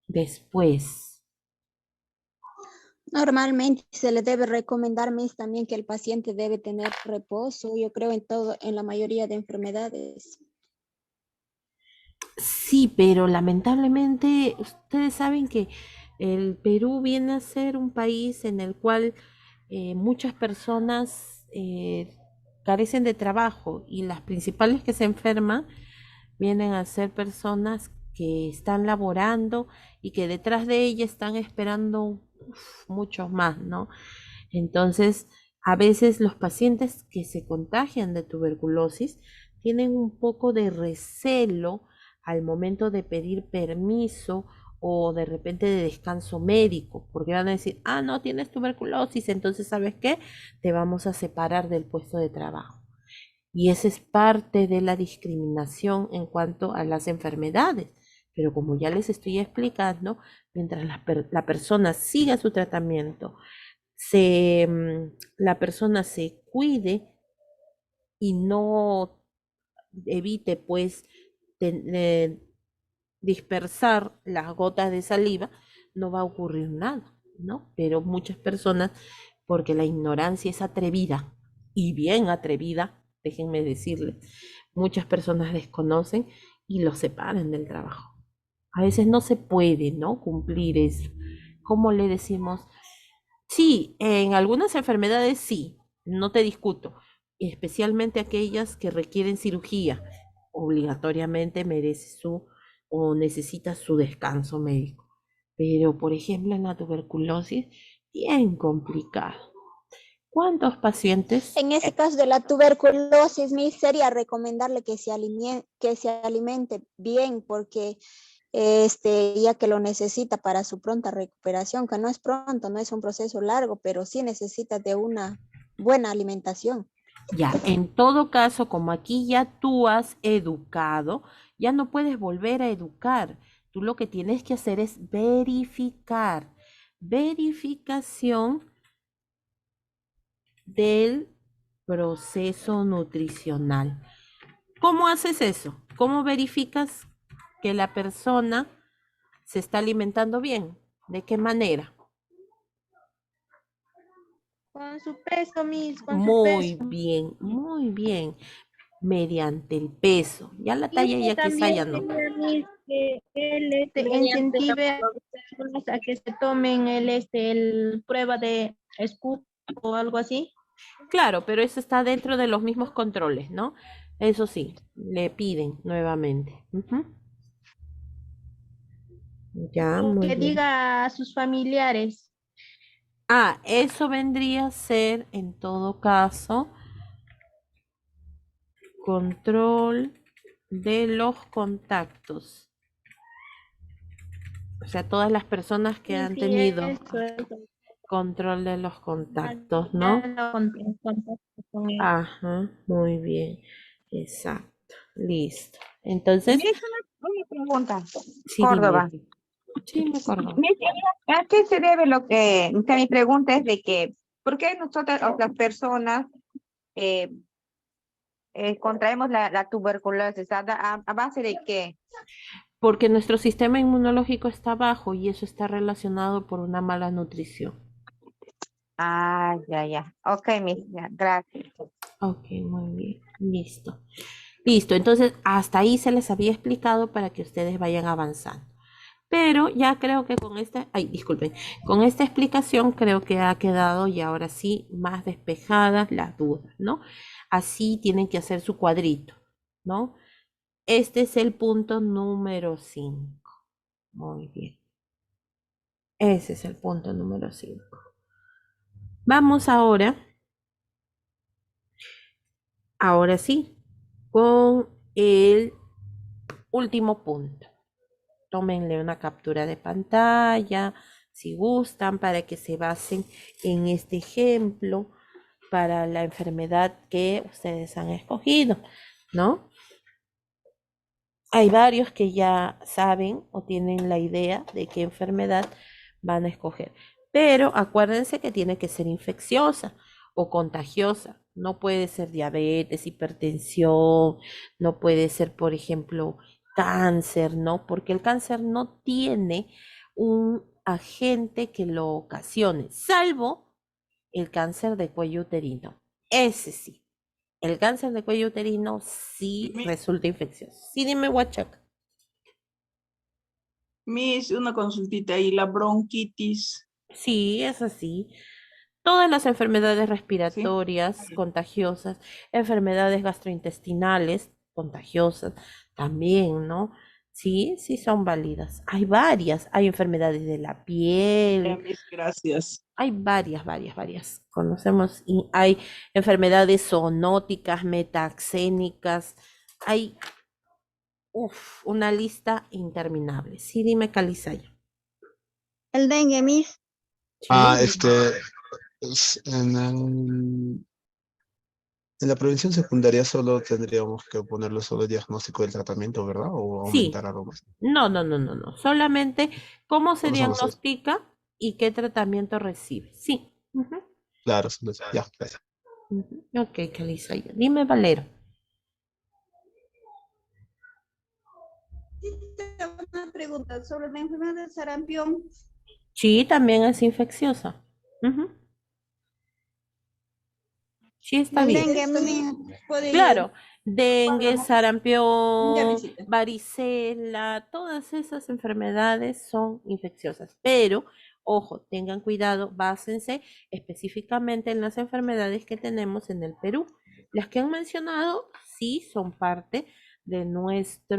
Después, Normalmente se le debe recomendar, Miss, también que el paciente debe tener reposo, yo creo en todo, en la mayoría de enfermedades. sí, pero lamentablemente ustedes saben que el Perú viene a ser un país en el cual muchas personas carecen de trabajo y las principales que se enferman vienen a ser personas que están laborando y que detrás de ellas están esperando muchos más, ¿no? Entonces, a veces los pacientes que se contagian de tuberculosis tienen un poco de recelo al momento de pedir permiso o de repente de descanso médico, porque van a decir, ah, no, tienes tuberculosis, entonces, ¿sabes qué? Te vamos a separar del puesto de trabajo. Y esa es parte de la discriminación en cuanto a las enfermedades. Pero como ya les estoy explicando, mientras la persona siga su tratamiento, la persona se cuide y no evite pues dispersar las gotas de saliva, no va a ocurrir nada, ¿no? Pero muchas personas, porque la ignorancia es atrevida y bien atrevida, déjenme decirles, muchas personas desconocen y los separan del trabajo. A veces no se puede, ¿no? Cumplir eso. ¿Cómo le decimos? Sí, en algunas enfermedades sí, no te discuto, especialmente aquellas que requieren cirugía, obligatoriamente merece o necesita su descanso médico. Pero, por ejemplo, en la tuberculosis, bien complicado. ¿Cuántos pacientes? En ese caso de la tuberculosis, sería recomendarle que se alimente bien, porque ya que lo necesita para su pronta recuperación, que no es pronto, no es un proceso largo, pero sí necesita de una buena alimentación. Ya, en todo caso, como aquí ya tú has educado, ya no puedes volver a educar. Tú lo que tienes que hacer es verificar. Verificación del proceso nutricional. ¿Cómo haces eso? ¿Cómo verificas que la persona se está alimentando bien? ¿De qué manera? Con su peso, Miss, con su Muy peso. bien, muy bien. Mediante el peso. Ya la Y talla ya quizá ya también no. sería, Miss, que él incentive a las personas a que se tomen el prueba de SCUP o algo así. Claro, pero eso está dentro de los mismos controles, ¿no? Eso sí, le piden nuevamente. Ujú. Ya, O muy que bien. diga a sus familiares. Ah, eso vendría a ser, en todo caso, control de los contactos. O sea, todas las personas que Sí, han sí, tenido eso. control de los contactos, ¿no? Contacto con él. Ajá, muy bien. Exacto. Listo. Entonces, Miss, una pregunta, sí, dime. Córdoba. Sí, me acuerdo. Miss, ¿a qué se debe o sea, mi pregunta es de que, ¿por qué nosotras, las personas, eh, contraemos la tuberculosis? ¿A base de qué? Porque nuestro sistema inmunológico está bajo y eso está relacionado por una mala nutrición. Ah, ya. Ok, Miss, ya, gracias. Ok, muy bien. Listo. Listo. Entonces, hasta ahí se les había explicado para que ustedes vayan avanzando. Pero ya creo que disculpen, con esta explicación creo que ha quedado y ahora sí más despejadas las dudas, ¿no? Así tienen que hacer su cuadrito, ¿no? Este es el punto número 5. Muy bien. Ese es el punto número 5. Vamos ahora sí, con el último punto. Tómenle una captura de pantalla, si gustan, para que se basen en este ejemplo para la enfermedad que ustedes han escogido, ¿no? Hay varios que ya saben o tienen la idea de qué enfermedad van a escoger, pero acuérdense que tiene que ser infecciosa o contagiosa. No puede ser diabetes, hipertensión, no puede ser, por ejemplo, cáncer, ¿no? Porque el cáncer no tiene un agente que lo ocasione, salvo el cáncer de cuello uterino. Ese sí. El cáncer de cuello uterino sí resulta infeccioso. Sí, dime, Huachaca. Miss, una consultita y la bronquitis. Sí, es así. Todas las enfermedades respiratorias contagiosas, enfermedades gastrointestinales contagiosas también, ¿no? Sí, sí son válidas. Hay varias. Hay enfermedades de la piel. Miss, gracias. Hay varias. Conocemos y hay enfermedades zoonóticas, metaxénicas. Hay una lista interminable. Sí, dime, Calisayo. El dengue, Miss. En la prevención secundaria solo tendríamos que ponerle solo el diagnóstico del tratamiento, ¿verdad? O Sí. aumentar algo más. No. Solamente cómo se Solo son los seis. diagnostica y qué tratamiento recibe. Sí. Claro, ya, gracias. Ok, Calisayo. Dime, Valero. Sí, tengo una pregunta sobre la enfermedad del sarampión. Sí, también es infecciosa. Sí, está El bien. dengue, Miss. Claro, dengue, Ya, sarampión, visita. varicela, todas esas enfermedades son infecciosas. Pero, ojo, tengan cuidado, básense específicamente en las enfermedades que tenemos en el Perú. Las que han mencionado sí son parte de nuestra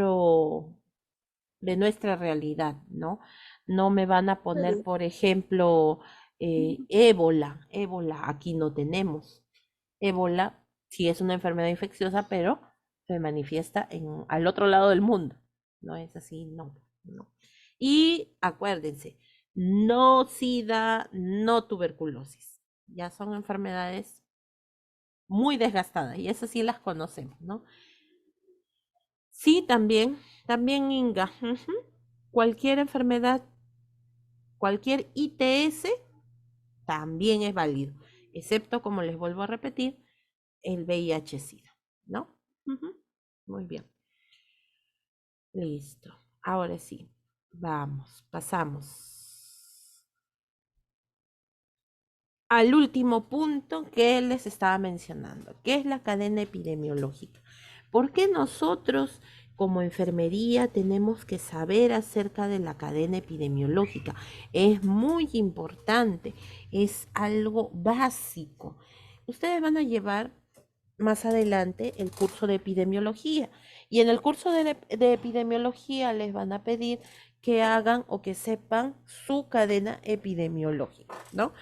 realidad, ¿no? No me van a poner, por ejemplo, ébola. Ébola aquí no tenemos. Ébola sí es una enfermedad infecciosa, pero se manifiesta al otro lado del mundo. No es así, no. Y acuérdense, no SIDA, no tuberculosis. Ya son enfermedades muy desgastadas y esas sí las conocemos, ¿no? Sí, también Inga. Cualquier enfermedad, cualquier ITS también es válido, excepto, como les vuelvo a repetir, el VIH-Sida, ¿no? Muy bien. Listo. Ahora sí, pasamos al último punto que les estaba mencionando, que es la cadena epidemiológica. ¿Por qué nosotros como enfermería tenemos que saber acerca de la cadena epidemiológica? Es muy importante, es algo básico. Ustedes van a llevar más adelante el curso de epidemiología y en el curso de epidemiología les van a pedir que hagan o que sepan su cadena epidemiológica, ¿no?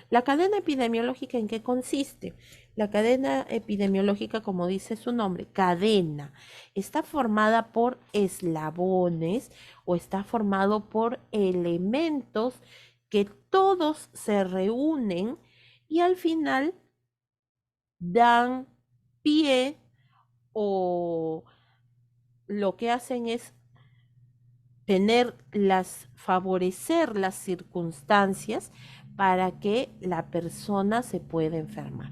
La cadena epidemiológica, ¿en qué consiste? La cadena epidemiológica, como dice su nombre, cadena, está formada por eslabones o está formado por elementos que todos se reúnen y al final dan pie o lo que hacen es favorecer las circunstancias para que la persona se pueda enfermar,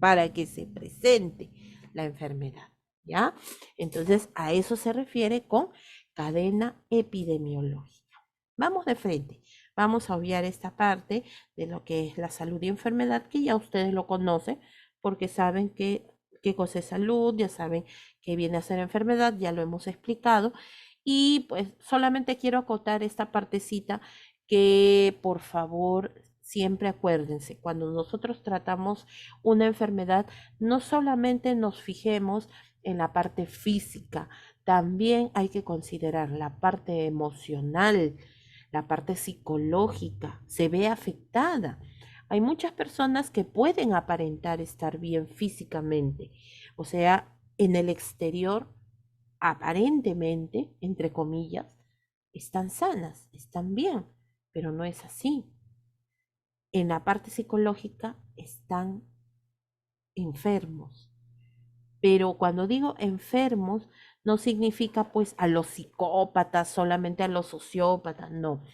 para que se presente la enfermedad, ¿ya? Entonces, a eso se refiere con cadena epidemiológica. Vamos de frente. Vamos a obviar esta parte de lo que es la salud y enfermedad, que ya ustedes lo conocen, porque saben qué cosa es salud, ya saben qué viene a ser enfermedad, ya lo hemos explicado. Y pues solamente quiero acotar esta partecita que por favor siempre acuérdense, cuando nosotros tratamos una enfermedad, no solamente nos fijemos en la parte física, también hay que considerar la parte emocional, la parte psicológica, se ve afectada. Hay muchas personas que pueden aparentar estar bien físicamente, o sea, en el exterior aparentemente, entre comillas, están sanas, están bien, pero no es así. En la parte psicológica están enfermos. Pero cuando digo enfermos, no significa pues a los psicópatas, solamente a los sociópatas, no.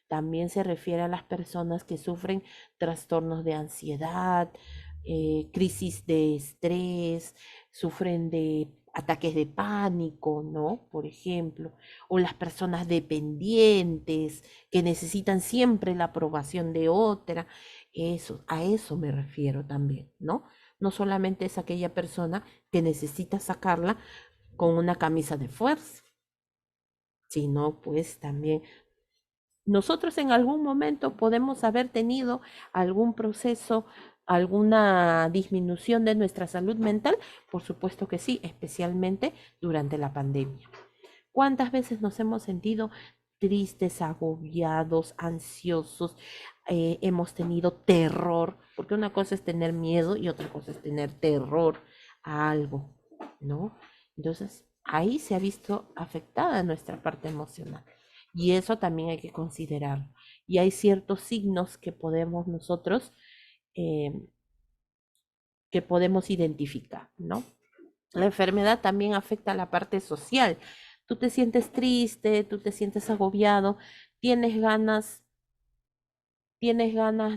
También se refiere a las personas que sufren trastornos de ansiedad, crisis de estrés, sufren de ataques de pánico, ¿no? Por ejemplo, o las personas dependientes que necesitan siempre la aprobación de otra. A eso me refiero también, ¿no? No solamente es aquella persona que necesita sacarla con una camisa de fuerza, sino pues también nosotros en algún momento podemos haber tenido algún proceso, alguna disminución de nuestra salud mental, por supuesto que sí, especialmente durante la pandemia. ¿Cuántas veces nos hemos sentido tristes, agobiados, ansiosos? Hemos tenido terror, porque una cosa es tener miedo y otra cosa es tener terror a algo, ¿no? Entonces, ahí se ha visto afectada nuestra parte emocional. Y eso también hay que considerarlo. Y hay ciertos signos que podemos nosotros, que podemos identificar, ¿no? La enfermedad también afecta a la parte social. Tú te sientes triste, tú te sientes agobiado, tienes ganas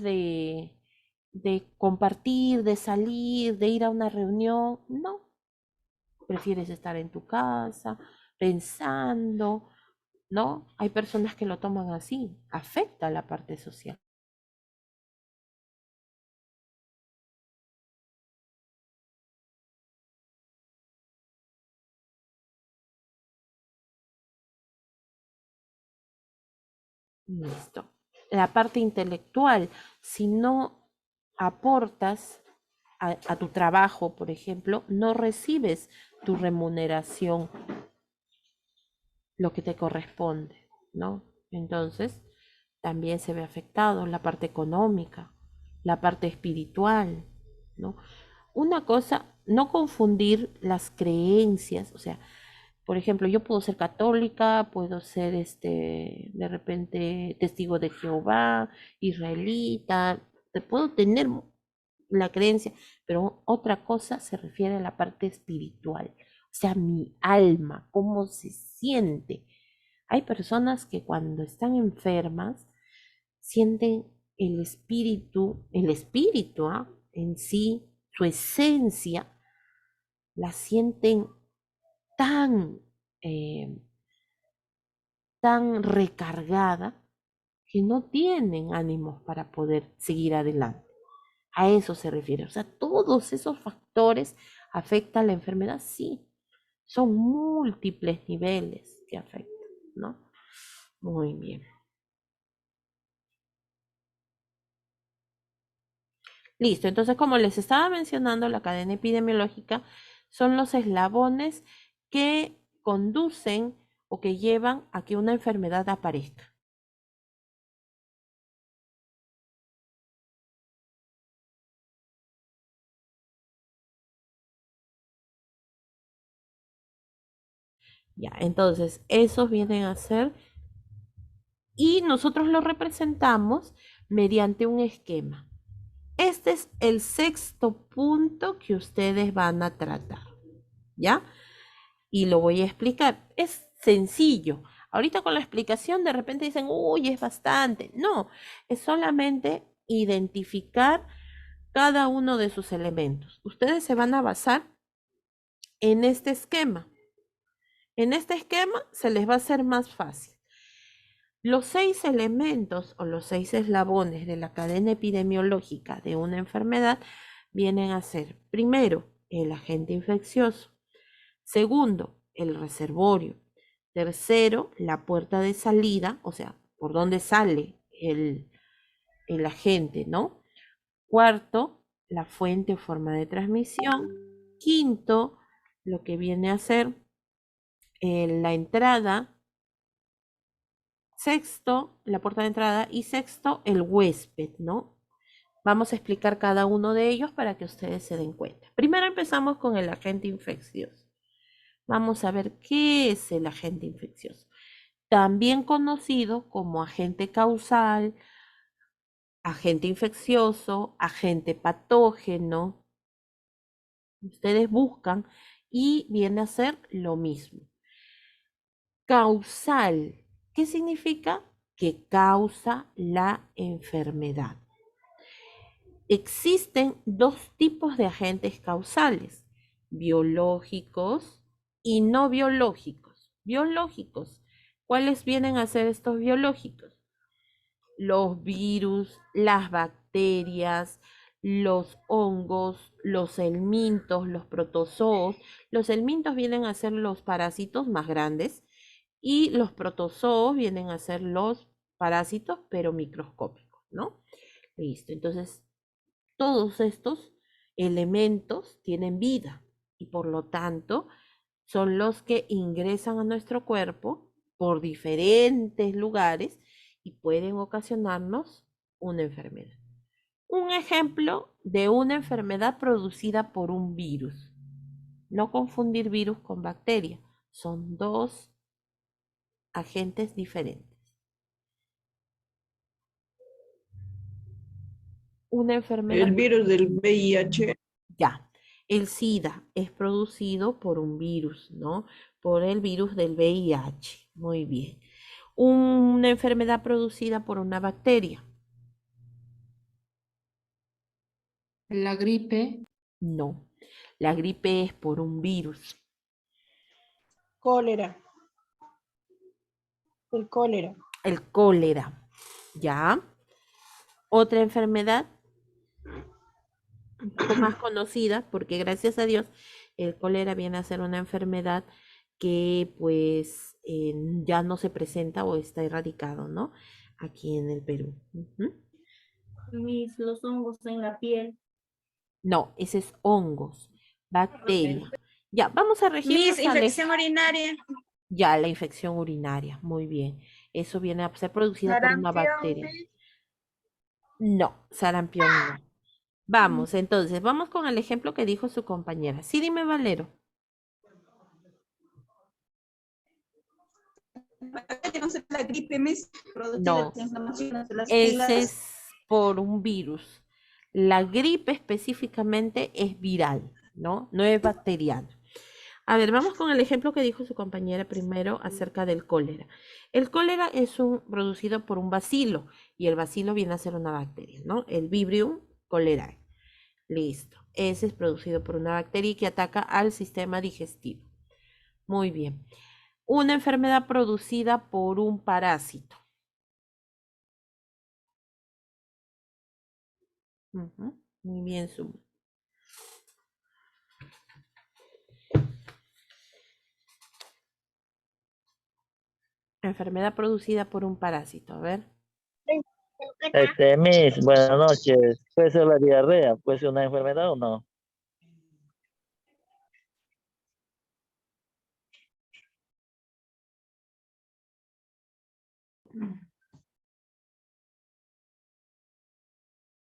de compartir, de salir, de ir a una reunión. No, prefieres estar en tu casa, pensando, ¿no? Hay personas que lo toman así, afecta la parte social. Listo. La parte intelectual, si no aportas a tu trabajo, por ejemplo, no recibes tu remuneración, lo que te corresponde, ¿no? Entonces, también se ve afectado la parte económica, la parte espiritual, ¿no? Una cosa, no confundir las creencias, o sea, por ejemplo, yo puedo ser católica, puedo ser de repente testigo de Jehová, israelita, puedo tener la creencia, pero otra cosa se refiere a la parte espiritual, o sea, mi alma, cómo se siente. Hay personas que cuando están enfermas sienten el espíritu, ¿ah? En sí, su esencia, la sienten tan, tan recargada que no tienen ánimos para poder seguir adelante. A eso se refiere. O sea, todos esos factores afectan la enfermedad, sí. Son múltiples niveles que afectan, ¿no? Muy bien. Listo, entonces como les estaba mencionando, la cadena epidemiológica son los eslabones que conducen o que llevan a que una enfermedad aparezca. Ya, entonces esos vienen a ser, y nosotros lo representamos mediante un esquema. Este es el sexto punto que ustedes van a tratar, ¿ya? Y lo voy a explicar. Es sencillo. Ahorita con la explicación de repente dicen, uy, es bastante. No, es solamente identificar cada uno de sus elementos. Ustedes se van a basar en este esquema. En este esquema se les va a hacer más fácil. Los 6 elementos o los 6 eslabones de la cadena epidemiológica de una enfermedad vienen a ser, primero, el agente infeccioso. Segundo, el reservorio. Tercero, la puerta de salida, o sea, por dónde sale el agente, ¿no? Cuarto, la fuente o forma de transmisión. Quinto, lo que viene a ser la entrada. Sexto, la puerta de entrada. Y sexto, el huésped, ¿no? Vamos a explicar cada uno de ellos para que ustedes se den cuenta. Primero empezamos con el agente infeccioso. Vamos a ver qué es el agente infeccioso. También conocido como agente causal, agente infeccioso, agente patógeno. Ustedes buscan y viene a ser lo mismo. Causal, ¿qué significa? Que causa la enfermedad. Existen dos tipos de agentes causales, biológicos y no biológicos. Biológicos, ¿cuáles vienen a ser estos biológicos? Los virus, las bacterias, los hongos, los helmintos, los protozoos. Los helmintos vienen a ser los parásitos más grandes y los protozoos vienen a ser los parásitos pero microscópicos, ¿no? Listo, entonces todos estos elementos tienen vida y por lo tanto son los que ingresan a nuestro cuerpo por diferentes lugares y pueden ocasionarnos una enfermedad. Un ejemplo de una enfermedad producida por un virus. No confundir virus con bacteria. Son dos agentes diferentes. Una enfermedad. El virus del VIH. Ya. El SIDA es producido por un virus, ¿no? Por el virus del VIH. Muy bien. Una enfermedad producida por una bacteria. La gripe. No. La gripe es por un virus. Cólera. El cólera. El cólera. ¿Ya? Otra enfermedad un poco más conocida, porque gracias a Dios el cólera viene a ser una enfermedad que pues ya no se presenta o está erradicado, ¿no? Aquí en el Perú. Ujú. Los hongos en la piel. No, ese es hongos, bacteria. Ya, vamos a regirnos Infección urinaria. Ya, la infección urinaria, muy bien. Eso viene a ser producida por una bacteria. No, sarampión no. Vamos, entonces, vamos con el ejemplo que dijo su compañera. Sí, dime, Valero. La gripe, Miss, producida No, de inflamaciones de las ese pilas. es por un virus. La gripe específicamente es viral, ¿no? No es bacteriana. A ver, vamos con el ejemplo que dijo su compañera primero acerca del cólera. El cólera es producido por un bacilo y el bacilo viene a ser una bacteria, ¿no? El Vibrio cholerae. Listo. Ese es producido por una bacteria que ataca al sistema digestivo. Muy bien. Una enfermedad producida por un parásito. Muy bien, Suma. Enfermedad producida por un parásito. A ver. Miss, buenas noches. ¿Puede ser la diarrea? ¿Puede ser una enfermedad o no?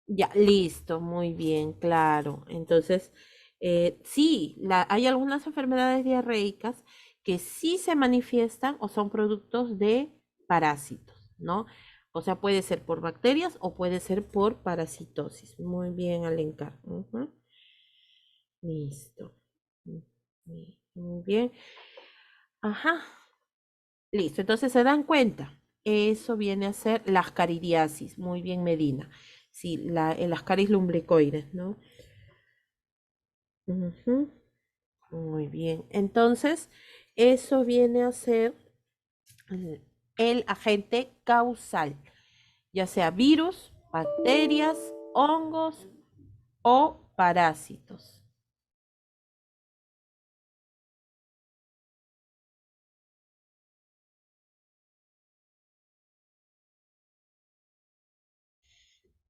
Ya, listo, muy bien, claro. Entonces, sí, hay algunas enfermedades diarreicas que sí se manifiestan o son productos de parásitos, ¿no? O sea, puede ser por bacterias o puede ser por parasitosis. Muy bien, Alencar. Listo. Muy bien. Ajá. Listo, entonces se dan cuenta. Eso viene a ser la ascaridiasis. Muy bien, Medina. Sí, el Ascaris lumbricoides, ¿no? Ujú. Muy bien. Entonces, eso viene a ser el agente causal, ya sea virus, bacterias, hongos o parásitos.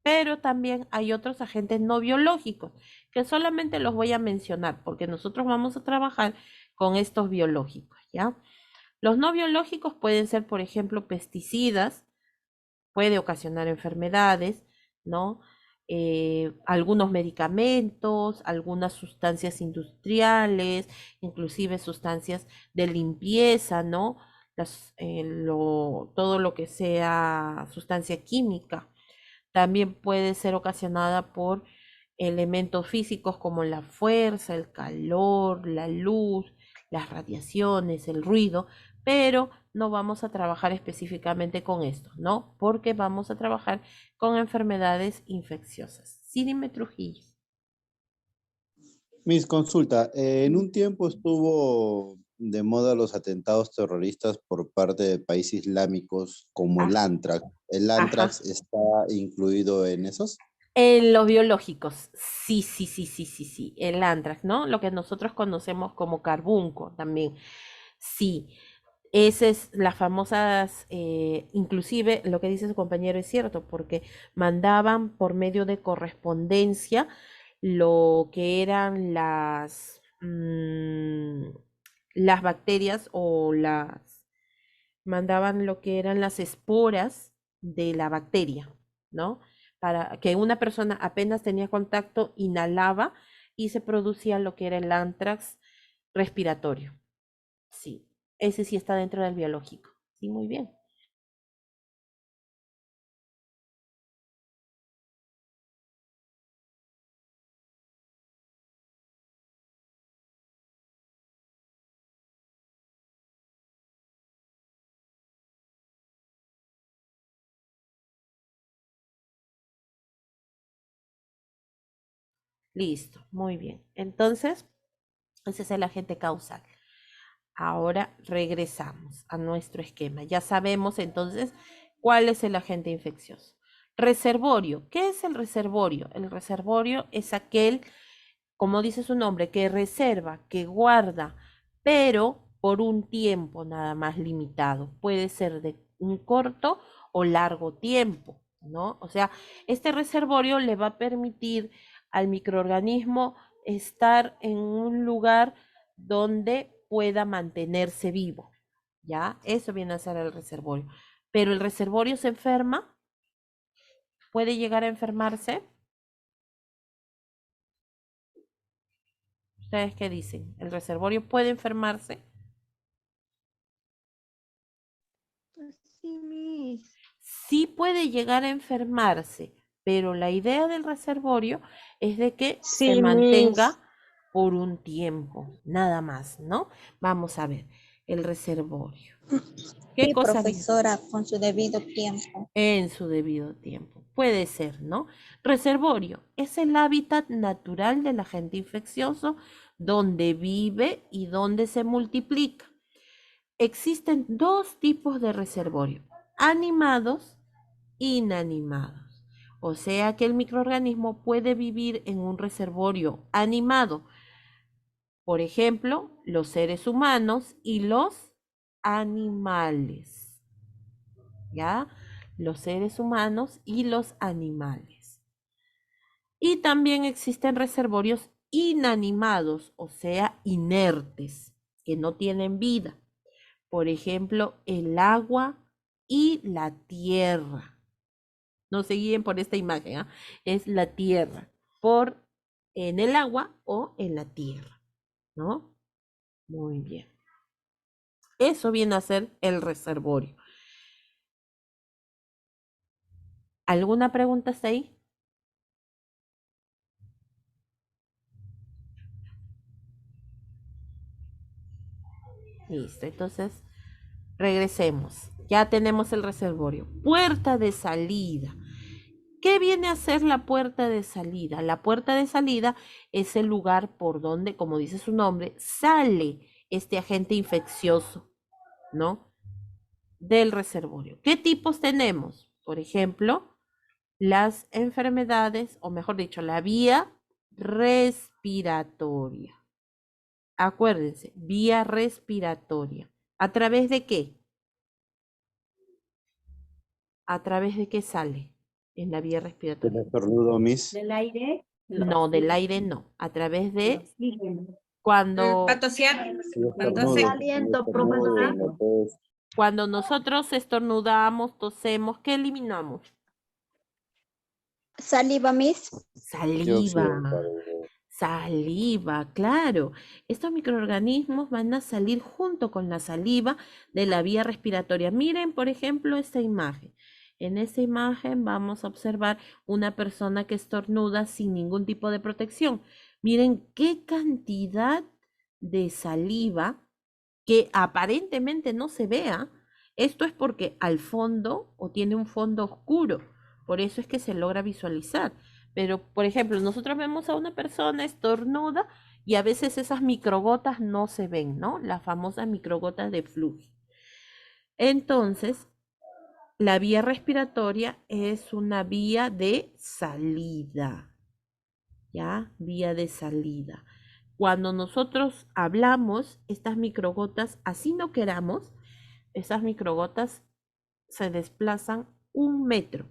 Pero también hay otros agentes no biológicos, que solamente los voy a mencionar, porque nosotros vamos a trabajar con estos biológicos, ¿ya? Los no biológicos pueden ser, por ejemplo, pesticidas, puede ocasionar enfermedades, ¿no? Algunos medicamentos, algunas sustancias industriales, inclusive sustancias de limpieza, ¿no? Todo lo que sea sustancia química. También puede ser ocasionada por elementos físicos como la fuerza, el calor, la luz, las radiaciones, el ruido, pero no vamos a trabajar específicamente con esto, ¿no? Porque vamos a trabajar con enfermedades infecciosas. Sí, dime, Trujillo. Mis consulta, en un tiempo estuvo de moda los atentados terroristas por parte de países islámicos como el Antrax. ¿El Antrax está incluido en esos? En los biológicos, sí, el antrax, ¿no? Lo que nosotros conocemos como carbunco también, sí. Esas es las famosas, inclusive lo que dice su compañero es cierto, porque mandaban por medio de correspondencia lo que eran las bacterias mandaban lo que eran las esporas de la bacteria, ¿no? Para que una persona apenas tenía contacto, inhalaba y se producía lo que era el antrax respiratorio. Sí, Ese sí está dentro del biológico. Sí, muy bien. Listo, muy bien. Entonces, ese es el agente causal. Ahora regresamos a nuestro esquema. Ya sabemos entonces cuál es el agente infeccioso. Reservorio. ¿Qué es el reservorio? El reservorio es aquel, como dice su nombre, que reserva, que guarda, pero por un tiempo nada más limitado. Puede ser de un corto o largo tiempo, ¿no? O sea, este reservorio le va a permitir al microorganismo estar en un lugar donde pueda mantenerse vivo, ¿ya? Eso viene a ser el reservorio. Pero el reservorio se enferma, puede llegar a enfermarse. ¿Ustedes qué dicen? ¿El reservorio puede enfermarse? Sí, Miss. Sí puede llegar a enfermarse, pero la idea del reservorio es de que se Sí, Miss. mantenga por un tiempo, nada más, ¿no? Vamos a ver, el reservorio. ¿Qué Sí, cosa viene? profesora, con su debido tiempo. En su debido tiempo. Puede ser, ¿no? Reservorio es el hábitat natural del agente infeccioso donde vive y donde se multiplica. Existen dos tipos de reservorio, animados, inanimados. O sea que el microorganismo puede vivir en un reservorio animado. Por ejemplo, los seres humanos y los animales. ¿Ya? Los seres humanos y los animales. Y también existen reservorios inanimados, o sea, inertes, que no tienen vida. Por ejemplo, el agua y la tierra. No se guíen por esta imagen, ¿ah? Es la tierra, por en el agua o en la tierra, ¿no? Muy bien. Eso viene a ser el reservorio. ¿Alguna pregunta hasta ahí? Listo, entonces regresemos. Ya tenemos el reservorio. Puerta de salida. ¿Qué viene a ser la puerta de salida? La puerta de salida es el lugar por donde, como dice su nombre, sale este agente infeccioso, ¿no? Del reservorio. ¿Qué tipos tenemos? Por ejemplo, las enfermedades, o mejor dicho, la vía respiratoria. Acuérdense, vía respiratoria. ¿A través de qué? ¿A través de qué sale en la vía ¿El respiratoria? estornudo, Miss? Del aire. No, del aire no. A través de Para cuando, tosear. Sí, Cuando estornudo, hace sí, Aliento, estornudo, profesora. la tos. cuando nosotros estornudamos, tosemos, ¿qué eliminamos? Saliva, Miss. Dióxido de Saliva. carbono. Saliva, claro. Estos microorganismos van a salir junto con la saliva de la vía respiratoria. Miren, por ejemplo, esta imagen. En esta imagen vamos a observar una persona que estornuda sin ningún tipo de protección. Miren qué cantidad de saliva que aparentemente no se vea. Esto es porque al fondo o tiene un fondo oscuro. Por eso es que se logra visualizar. Pero, por ejemplo, nosotros vemos a una persona estornuda y a veces esas microgotas no se ven, ¿no? Las famosas microgotas de flujo. Entonces, la vía respiratoria es una vía de salida, ¿ya? Vía de salida. Cuando nosotros hablamos, estas microgotas, así no queramos, esas microgotas se desplazan 1 metro.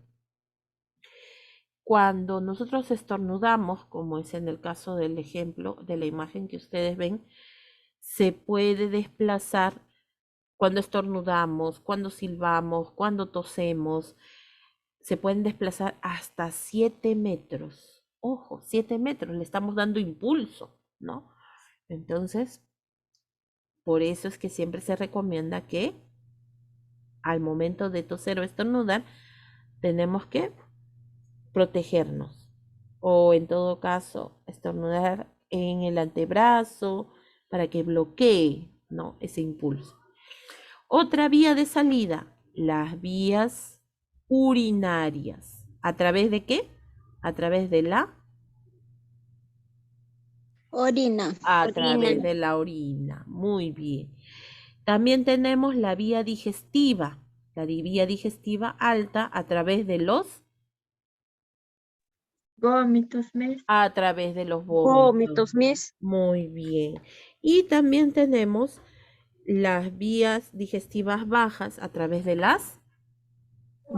Cuando nosotros estornudamos, como es en el caso del ejemplo de la imagen que ustedes ven, se puede desplazar cuando estornudamos, cuando silbamos, cuando tosemos, se pueden desplazar hasta 7 metros. Ojo, 7 metros, le estamos dando impulso, ¿no? Entonces, Por eso es que siempre se recomienda que al momento de toser o estornudar tenemos que protegernos o en todo caso estornudar en el antebrazo para que bloquee, ¿no?, ese impulso. Otra vía de salida, las vías urinarias. ¿A través de qué? A través de la Orina. a través de la orina. Muy bien. También tenemos la vía digestiva. La vía digestiva alta a través de los Vómitos, Miss. a través de los vómitos. Muy bien. Y también tenemos las vías digestivas bajas a través de las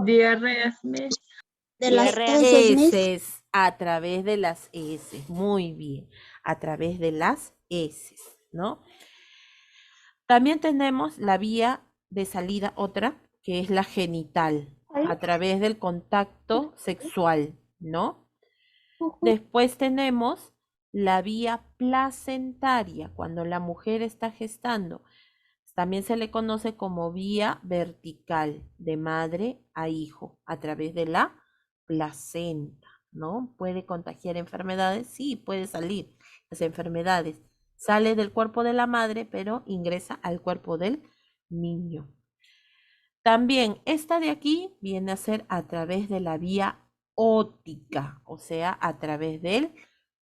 Diarreas, Miss. De las heces, Miss. heces, a través de las heces. Muy bien. A través de las heces, ¿no? También tenemos la vía de salida, otra, que es la genital, a través del contacto sexual, ¿no? Después tenemos la vía placentaria, cuando la mujer está gestando. También se le conoce como vía vertical, de madre a hijo, a través de la placenta, ¿no? ¿Puede contagiar enfermedades? Sí, puede salir las enfermedades. Sale del cuerpo de la madre, pero ingresa al cuerpo del niño. También esta de aquí viene a ser a través de la vía óptica, o sea, a través del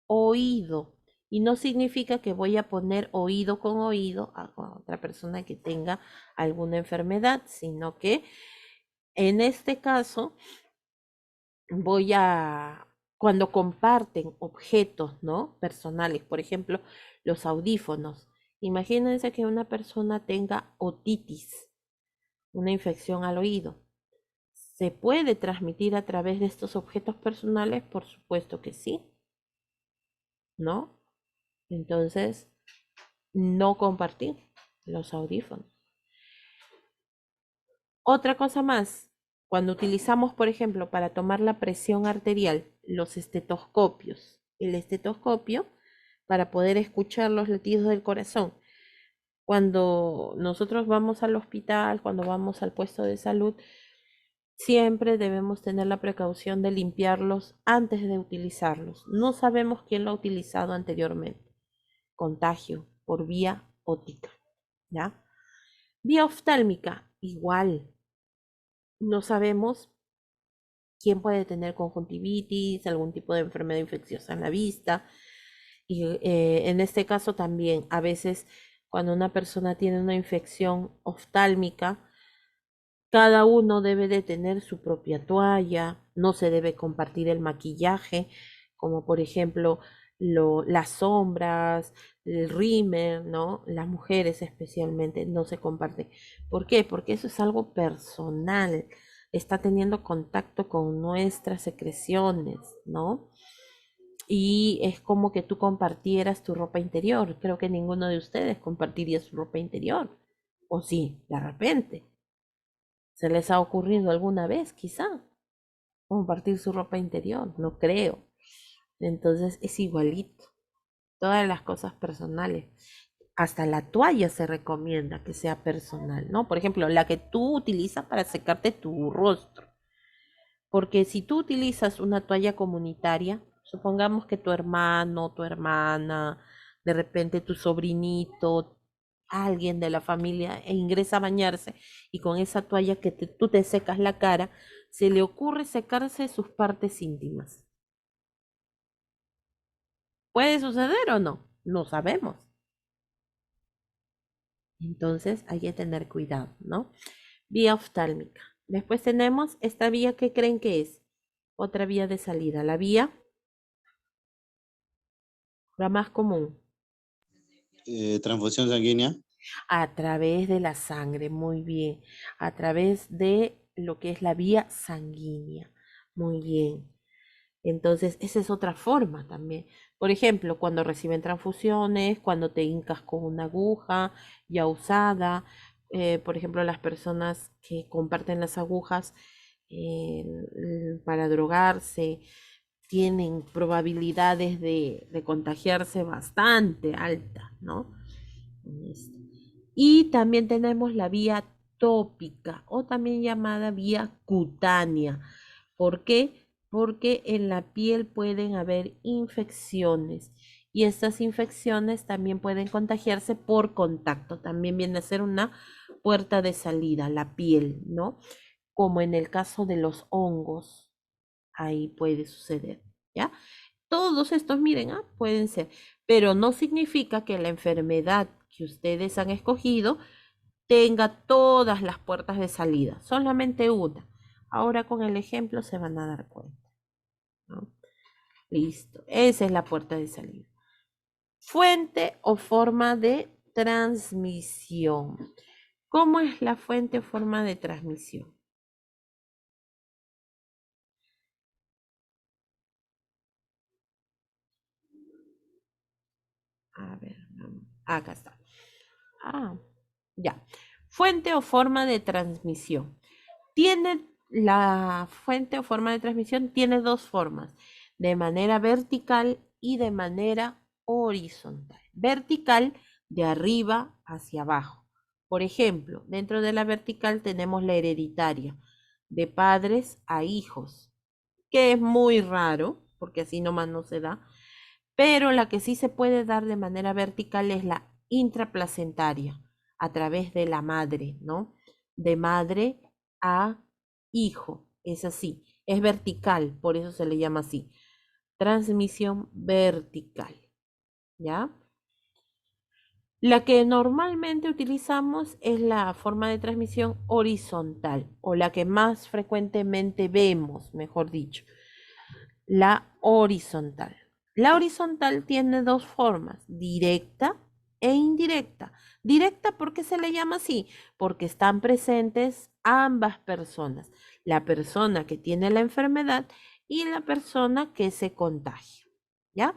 oído. Y no significa que voy a poner oído con oído a otra persona que tenga alguna enfermedad, sino que en este caso cuando comparten objetos, ¿no?, personales, por ejemplo, los audífonos. Imagínense que una persona tenga otitis, una infección al oído. ¿Se puede transmitir a través de estos objetos personales? Por supuesto que sí, ¿no? Entonces, no compartir los audífonos. Otra cosa más, cuando utilizamos, por ejemplo, para tomar la presión arterial, los estetoscopios. El estetoscopio, para poder escuchar los latidos del corazón. Cuando nosotros vamos al hospital, cuando vamos al puesto de salud, siempre debemos tener la precaución de limpiarlos antes de utilizarlos. No sabemos quién lo ha utilizado anteriormente. Contagio por vía óptica, ¿ya? Vía oftálmica, igual. No sabemos quién puede tener conjuntivitis, algún tipo de enfermedad infecciosa en la vista. Y en este caso también, a veces cuando una persona tiene una infección oftálmica, cada uno debe de tener su propia toalla, no se debe compartir el maquillaje, como por ejemplo las sombras, el rímel, ¿no? Las mujeres especialmente no se comparte. ¿Por qué? Porque eso es algo personal, está teniendo contacto con nuestras secreciones, ¿no? Y es como que tú compartieras tu ropa interior. Creo que ninguno de ustedes compartiría su ropa interior. ¿O sí? De repente. ¿Se les ha ocurrido alguna vez, quizá, compartir su ropa interior? No creo. Entonces es igualito. Todas las cosas personales. Hasta la toalla se recomienda que sea personal, ¿no? Por ejemplo, la que tú utilizas para secarte tu rostro. Porque si tú utilizas una toalla comunitaria, supongamos que tu hermano, tu hermana, de repente tu sobrinito, alguien de la familia ingresa a bañarse y con esa toalla que tú te secas la cara, se le ocurre secarse sus partes íntimas. ¿Puede suceder o no? No sabemos. Entonces hay que tener cuidado, ¿no? Vía oftálmica. Después tenemos esta vía que creen que es otra vía de salida, la más común. Transfusión sanguínea. A través de la sangre, muy bien. A través de lo que es la vía sanguínea, muy bien. Entonces, esa es otra forma también. Por ejemplo, cuando reciben transfusiones, cuando te hincas con una aguja ya usada, por ejemplo, las personas que comparten las agujas para drogarse, tienen probabilidades de contagiarse bastante altas, ¿no? Y también tenemos la vía tópica o también llamada vía cutánea. ¿Por qué? Porque en la piel pueden haber infecciones y estas infecciones también pueden contagiarse por contacto. También viene a ser una puerta de salida, la piel, ¿no? Como en el caso de los hongos, ahí puede suceder, ¿ya? Todos estos, miren, pueden ser, pero no significa que la enfermedad que ustedes han escogido tenga todas las puertas de salida, solamente una. Ahora con el ejemplo se van a dar cuenta, ¿no? Listo, esa es la puerta de salida. Fuente o forma de transmisión. ¿Cómo es la fuente o forma de transmisión? A ver, acá está. Ya. Fuente o forma de transmisión. La fuente o forma de transmisión tiene dos formas, de manera vertical y de manera horizontal. Vertical, de arriba hacia abajo. Por ejemplo, dentro de la vertical tenemos la hereditaria, de padres a hijos, que es muy raro, porque así nomás no se da, pero la que sí se puede dar de manera vertical es la intraplacentaria, a través de la madre, ¿no? De madre a hijo, es así, es vertical, por eso se le llama así. Transmisión vertical, ¿ya? La que normalmente utilizamos es la forma de transmisión horizontal, o la que más frecuentemente vemos, mejor dicho, la horizontal. La horizontal tiene dos formas, directa e indirecta. Directa, ¿por qué se le llama así? Porque están presentes ambas personas, la persona que tiene la enfermedad y la persona que se contagia, ¿ya?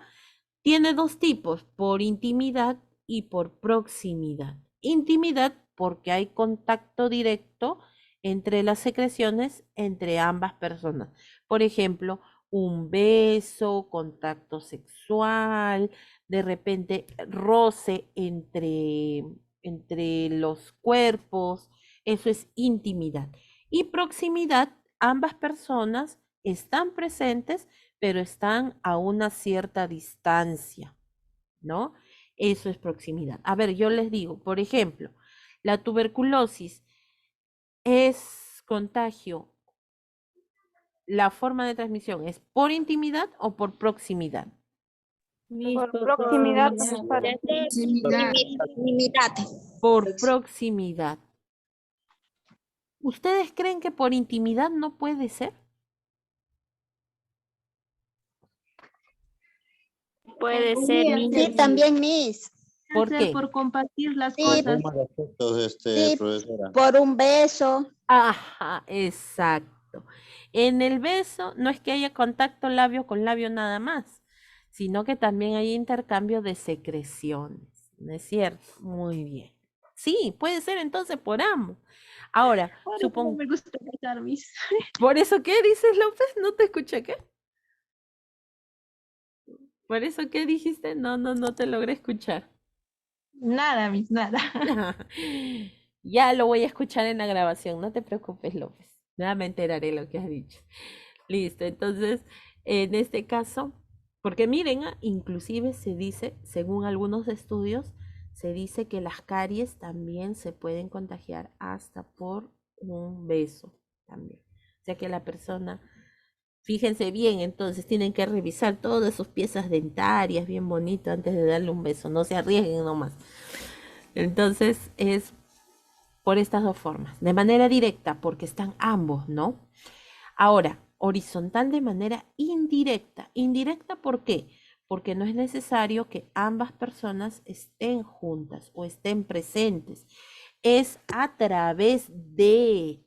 Tiene dos tipos, por intimidad y por proximidad. Intimidad porque hay contacto directo entre las secreciones entre ambas personas. Por ejemplo, un beso, contacto sexual, de repente roce entre los cuerpos, eso es intimidad. Y proximidad, ambas personas están presentes, pero están a una cierta distancia, ¿no? Eso es proximidad. A ver, yo les digo, por ejemplo, la tuberculosis es contagio. La forma de transmisión es por intimidad o por proximidad. Por proximidad, profesora. Por proximidad. ¿Ustedes creen que por intimidad no puede ser? Puede ser, Sí, también, Miss. ¿Por qué? Por compartir las Sí, cosas. sí, profesora. por un beso. Ajá, exacto. En el beso no es que haya contacto labio con labio nada más, sino que también hay intercambio de secreciones, ¿no es cierto? Muy bien. Sí, puede ser entonces por ambos. Ahora, Por eso supongo... me gusta besar, Miss. ¿Por eso qué dices, López? ¿No te escuché qué? ¿Por eso qué dijiste? No te logré escuchar. Nada, Miss, nada. Ya lo voy a escuchar en la grabación, no te preocupes, López. Nada me enteraré lo que has dicho. Listo, entonces, en este caso, porque miren, inclusive se dice, según algunos estudios, se dice que las caries también se pueden contagiar hasta por un beso también. O sea que la persona, fíjense bien, entonces tienen que revisar todas sus piezas dentarias bien bonito antes de darle un beso, no se arriesguen nomás. Entonces es por estas dos formas, de manera directa, porque están ambos, ¿no? Ahora, horizontal de manera indirecta. ¿Indirecta por qué? Porque no es necesario que ambas personas estén juntas o estén presentes. Es a través de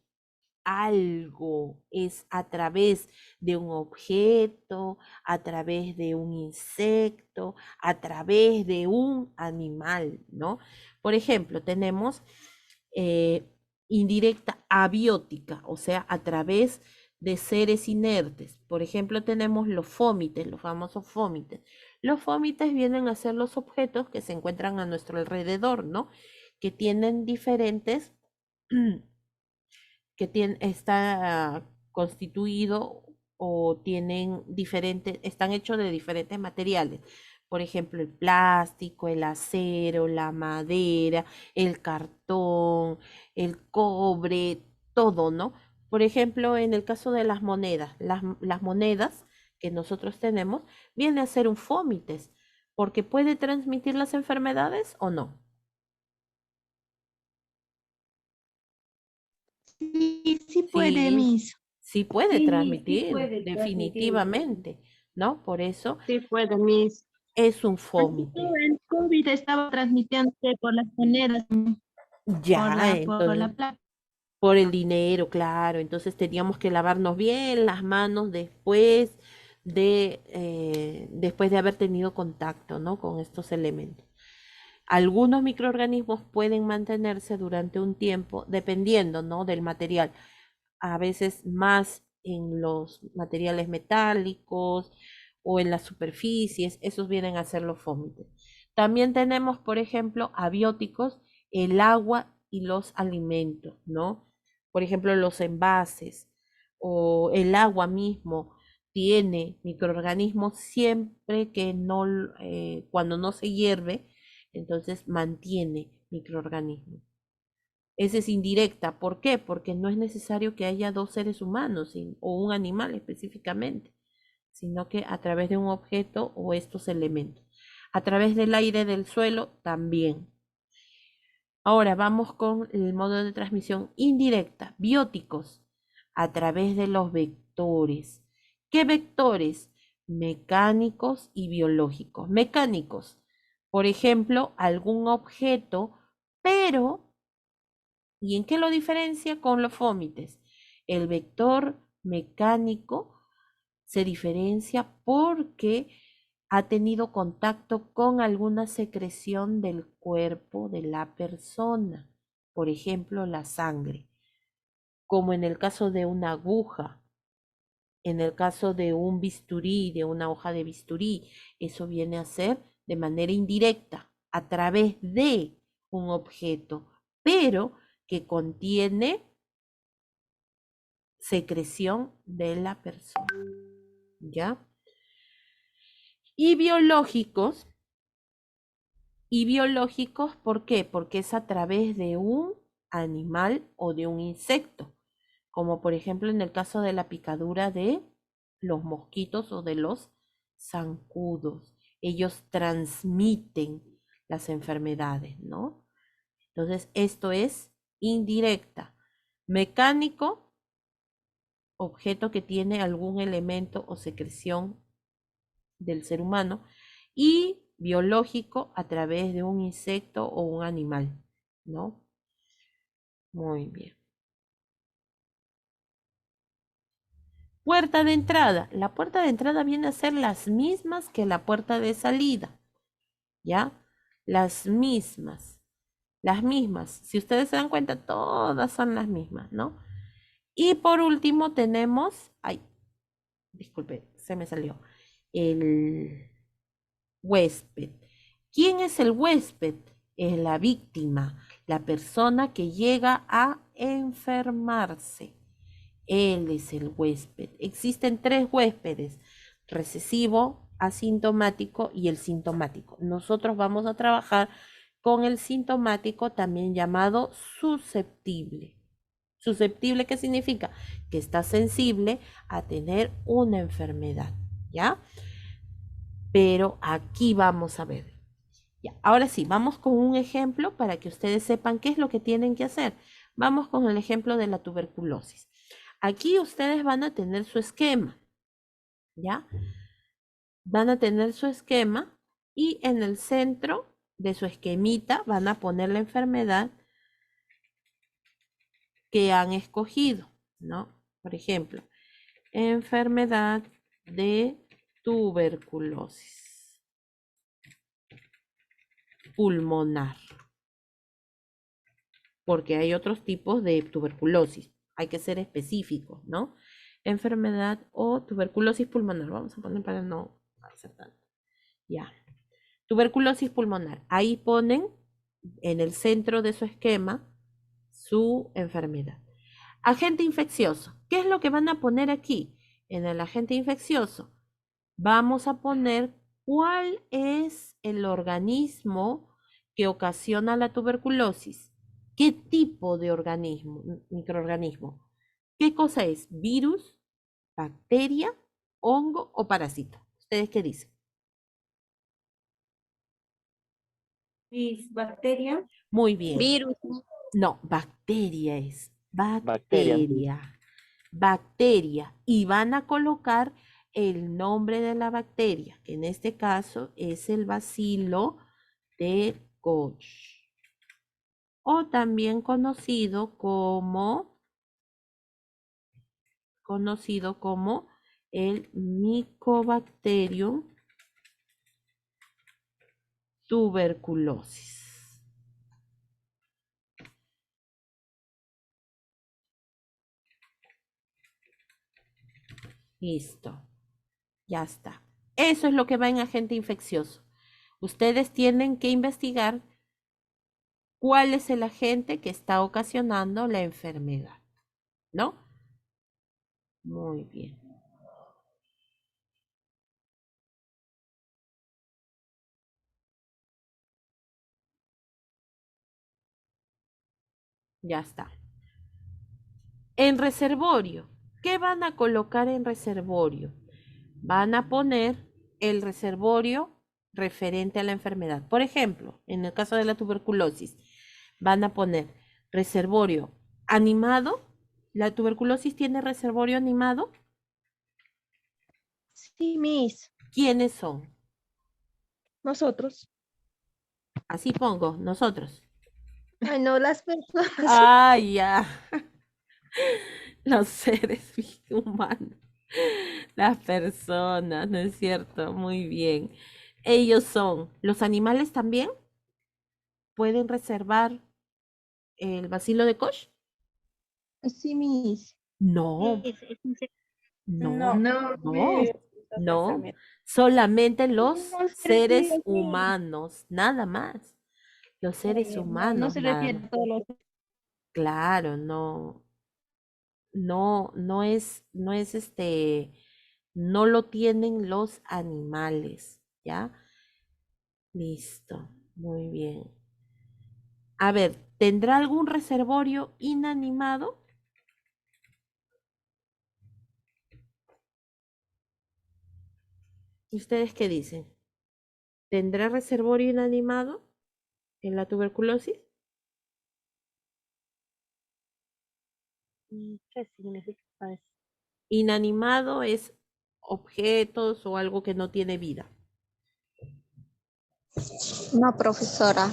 algo, es a través de un objeto, a través de un insecto, a través de un animal, ¿no? Por ejemplo, tenemos indirecta abiótica, o sea, a través de seres inertes. Por ejemplo, tenemos los fómites, los famosos fómites. Los fómites vienen a ser los objetos que se encuentran a nuestro alrededor, ¿no? que tienen diferentes, está constituido o tienen diferentes, están hechos de diferentes materiales. Por ejemplo, el plástico, el acero, la madera, el cartón, el cobre, todo, ¿no? Por ejemplo, en el caso de las monedas, las monedas que nosotros tenemos, viene a ser un fómites, porque puede transmitir las enfermedades o no. Sí puede, Sí, Miss. sí puede Sí transmitir, puede transmitir. definitivamente, ¿no? Por eso Sí puede, Miss. es un Así fómite. que el COVID estaba transmitiéndose por las monedas, Ya, por la entonces, plata. por el dinero, claro. Entonces teníamos que lavarnos bien las manos después de haber tenido contacto, ¿no? Con estos elementos. Algunos microorganismos pueden mantenerse durante un tiempo, dependiendo, ¿no? Del material. A veces más en los materiales metálicos o en las superficies, esos vienen a ser los fómites. También tenemos, por ejemplo, abióticos, el agua y los alimentos, ¿no? Por ejemplo, los envases o el agua mismo tiene microorganismos siempre que no, cuando no se hierve, entonces mantiene microorganismos. Esa es indirecta. ¿Por qué? Porque no es necesario que haya dos seres humanos o un animal específicamente, sino que a través de un objeto o estos elementos. A través del aire del suelo también. Ahora vamos con el modo de transmisión indirecta, bióticos, a través de los vectores. ¿Qué vectores? Mecánicos y biológicos. Mecánicos, por ejemplo, algún objeto, pero ¿y en qué lo diferencia con los fómites? El vector mecánico se diferencia porque ha tenido contacto con alguna secreción del cuerpo de la persona, por ejemplo, la sangre, como en el caso de una aguja, en el caso de un bisturí, de una hoja de bisturí, eso viene a ser de manera indirecta, a través de un objeto, pero que contiene secreción de la persona, ¿ya? Y biológicos, ¿por qué? Porque es a través de un animal o de un insecto, como por ejemplo en el caso de la picadura de los mosquitos o de los zancudos. Ellos transmiten las enfermedades, ¿no? Entonces, esto es indirecta. Mecánico, objeto que tiene algún elemento o secreción del ser humano, y biológico a través de un insecto o un animal, ¿no? Muy bien. Puerta de entrada. La puerta de entrada viene a ser las mismas que la puerta de salida, ¿ya? Las mismas. Las mismas. Si ustedes se dan cuenta, todas son las mismas, ¿no? Y por último tenemos, ay, disculpe, se me salió, el huésped. ¿Quién es el huésped? Es la víctima, la persona que llega a enfermarse. Él es el huésped. Existen tres huéspedes: recesivo, asintomático y el sintomático. Nosotros vamos a trabajar con el sintomático, también llamado susceptible. ¿Susceptible qué significa? Que está sensible a tener una enfermedad, ¿ya? Pero aquí vamos a ver. Ya, ahora sí, vamos con un ejemplo para que ustedes sepan qué es lo que tienen que hacer. Vamos con el ejemplo de la tuberculosis. Aquí ustedes van a tener su esquema, ¿ya? Van a tener su esquema y en el centro de su esquemita van a poner la enfermedad que han escogido, ¿no? Por ejemplo, enfermedad de tuberculosis pulmonar, porque hay otros tipos de tuberculosis, hay que ser específicos, ¿no? Enfermedad o tuberculosis pulmonar, vamos a poner para no hacer tanto. Ya. Tuberculosis pulmonar, ahí ponen en el centro de su esquema su enfermedad. Agente infeccioso. ¿Qué es lo que van a poner aquí? En el agente infeccioso vamos a poner cuál es el organismo que ocasiona la tuberculosis. ¿Qué tipo de organismo, microorganismo? ¿Qué cosa es? ¿Virus, bacteria, hongo o parásito? ¿Ustedes qué dicen? Bacteria. Muy bien. Virus. No, bacteria es. Bacteria. Bacteria. Bacteria. Y van a colocar el nombre de la bacteria, que en este caso es el bacilo de Koch. O también conocido como el Mycobacterium tuberculosis. Listo, ya está. Eso es lo que va en agente infeccioso. Ustedes tienen que investigar cuál es el agente que está ocasionando la enfermedad, ¿no? Muy bien. Ya está. En reservorio, ¿qué van a colocar en reservorio? Van a poner el reservorio referente a la enfermedad. Por ejemplo, en el caso de la tuberculosis, van a poner reservorio animado. ¿La tuberculosis tiene reservorio animado? Sí, Miss. ¿Quiénes son? Nosotros. Así pongo, nosotros. Ay, no, las personas. Ah, ya. Los seres humanos. Las personas, ¿no es cierto? Muy bien. Ellos son, ¿los animales también pueden reservar el bacilo de Koch? Sí, Miss. No, no, No, no. Solamente los No se seres refiere, humanos, nada más. Los seres no, no humanos, se nada refiere más. a todos los. Claro, no, no es no lo tienen los animales, ¿ya? Listo, muy bien. A ver, ¿tendrá algún reservorio inanimado? ¿Y ustedes qué dicen? ¿Tendrá reservorio inanimado en la tuberculosis? ¿Qué significa eso? Inanimado es objetos o algo que no tiene vida. No, profesora.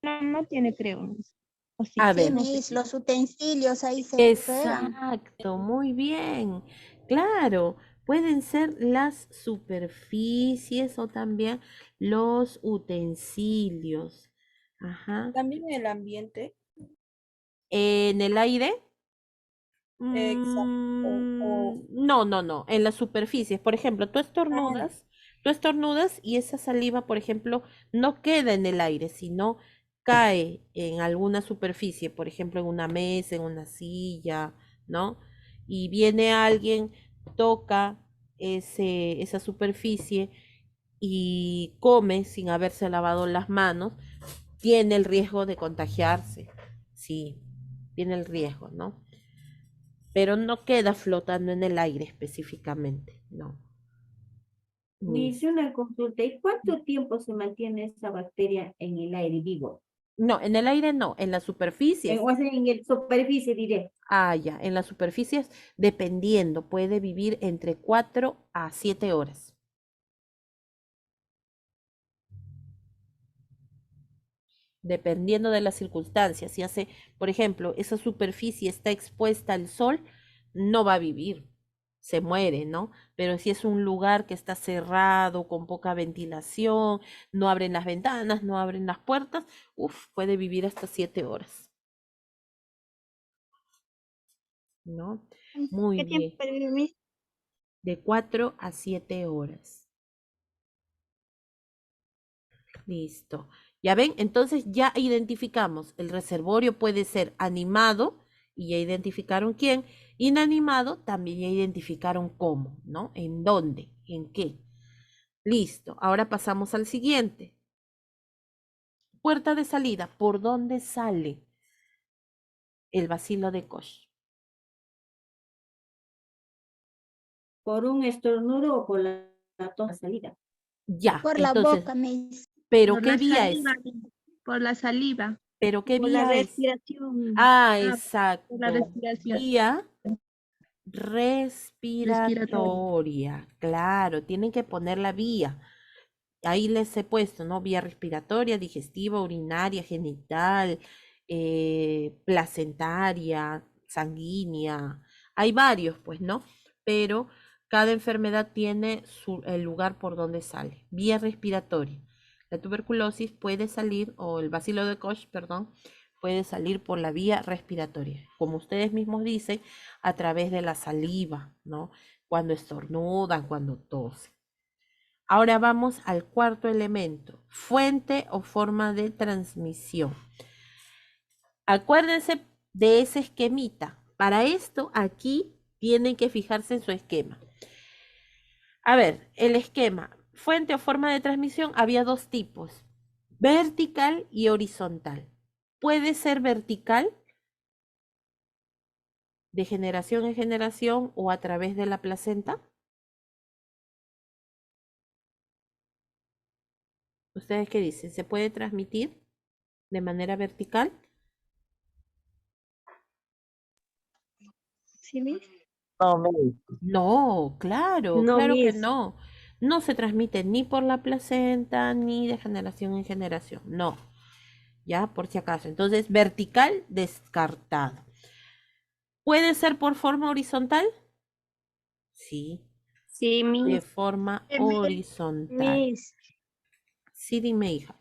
No, no tiene, creo. Miss. O sí, A Sí, ver, no sé. mis, los utensilios ahí se pegan. exacto, muy bien. Claro, pueden ser las superficies o también los utensilios. Ajá. también en el ambiente. ¿En el aire? Exacto. No, en las superficies. Por ejemplo, tú estornudas y esa saliva, por ejemplo, no queda en el aire, sino cae en alguna superficie, por ejemplo, en una mesa, en una silla, ¿no? Y viene alguien, toca esa superficie y come sin haberse lavado las manos, tiene el riesgo de contagiarse. Sí, tiene el riesgo, ¿no? Pero no queda flotando en el aire específicamente, no. Me hice una consulta. ¿Y cuánto tiempo se mantiene esa bacteria en el aire vivo? No, en el aire no, en las superficies. O sea, en el superficie, diré. Ah, ya, en las superficies, dependiendo, puede vivir entre 4 a 7 horas. Dependiendo de las circunstancias. Si hace, por ejemplo, esa superficie está expuesta al sol, no va a vivir, se muere, ¿no? Pero si es un lugar que está cerrado, con poca ventilación, no abren las ventanas, no abren las puertas, puede vivir hasta 7 horas, ¿no? Muy ¿Qué bien, tiempo vive, Miss? de 4 a 7 horas. Listo. ¿Ya ven? Entonces ya identificamos, el reservorio puede ser animado, y ya identificaron quién. Inanimado, también ya identificaron cómo, ¿no? En dónde, en qué. Listo, ahora pasamos al siguiente. Puerta de salida, ¿por dónde sale el bacilo de Koch? ¿Por un estornudo o por la tos de salida? Ya, Por la entonces, boca, Miss. ¿pero Por qué la vía es? saliva, por la saliva. ¿Pero qué Por la vía es? respiración. Ah, Por la exacto. respiración. Vía Respiratoria. respiratoria. Claro, tienen que poner la vía. Ahí les he puesto, ¿no? Vía respiratoria, digestiva, urinaria, genital, placentaria, sanguínea. Hay varios, pues, ¿no? Pero cada enfermedad tiene el lugar por donde sale. Vía respiratoria. La tuberculosis puede salir, o el bacilo de Koch, perdón, puede salir por la vía respiratoria. Como ustedes mismos dicen, a través de la saliva, ¿no? Cuando estornudan, cuando tosen. Ahora vamos al cuarto elemento, fuente o forma de transmisión. Acuérdense de ese esquemita. Para esto aquí tienen que fijarse en su esquema. A ver, el esquema, fuente o forma de transmisión, había dos tipos, vertical y horizontal. Puede ser vertical, de generación en generación o a través de la placenta. ¿Ustedes qué dicen? ¿Se puede transmitir de manera vertical? ¿Sí, Miss? No, Miss. No, claro, No, claro que Miss. no. No se transmite ni por la placenta ni de generación en generación. No, ya por si acaso. Entonces, vertical, descartado. ¿Puede ser por forma horizontal? Sí, Sí, de Miss. forma horizontal. Miss. Sí, dime, hija.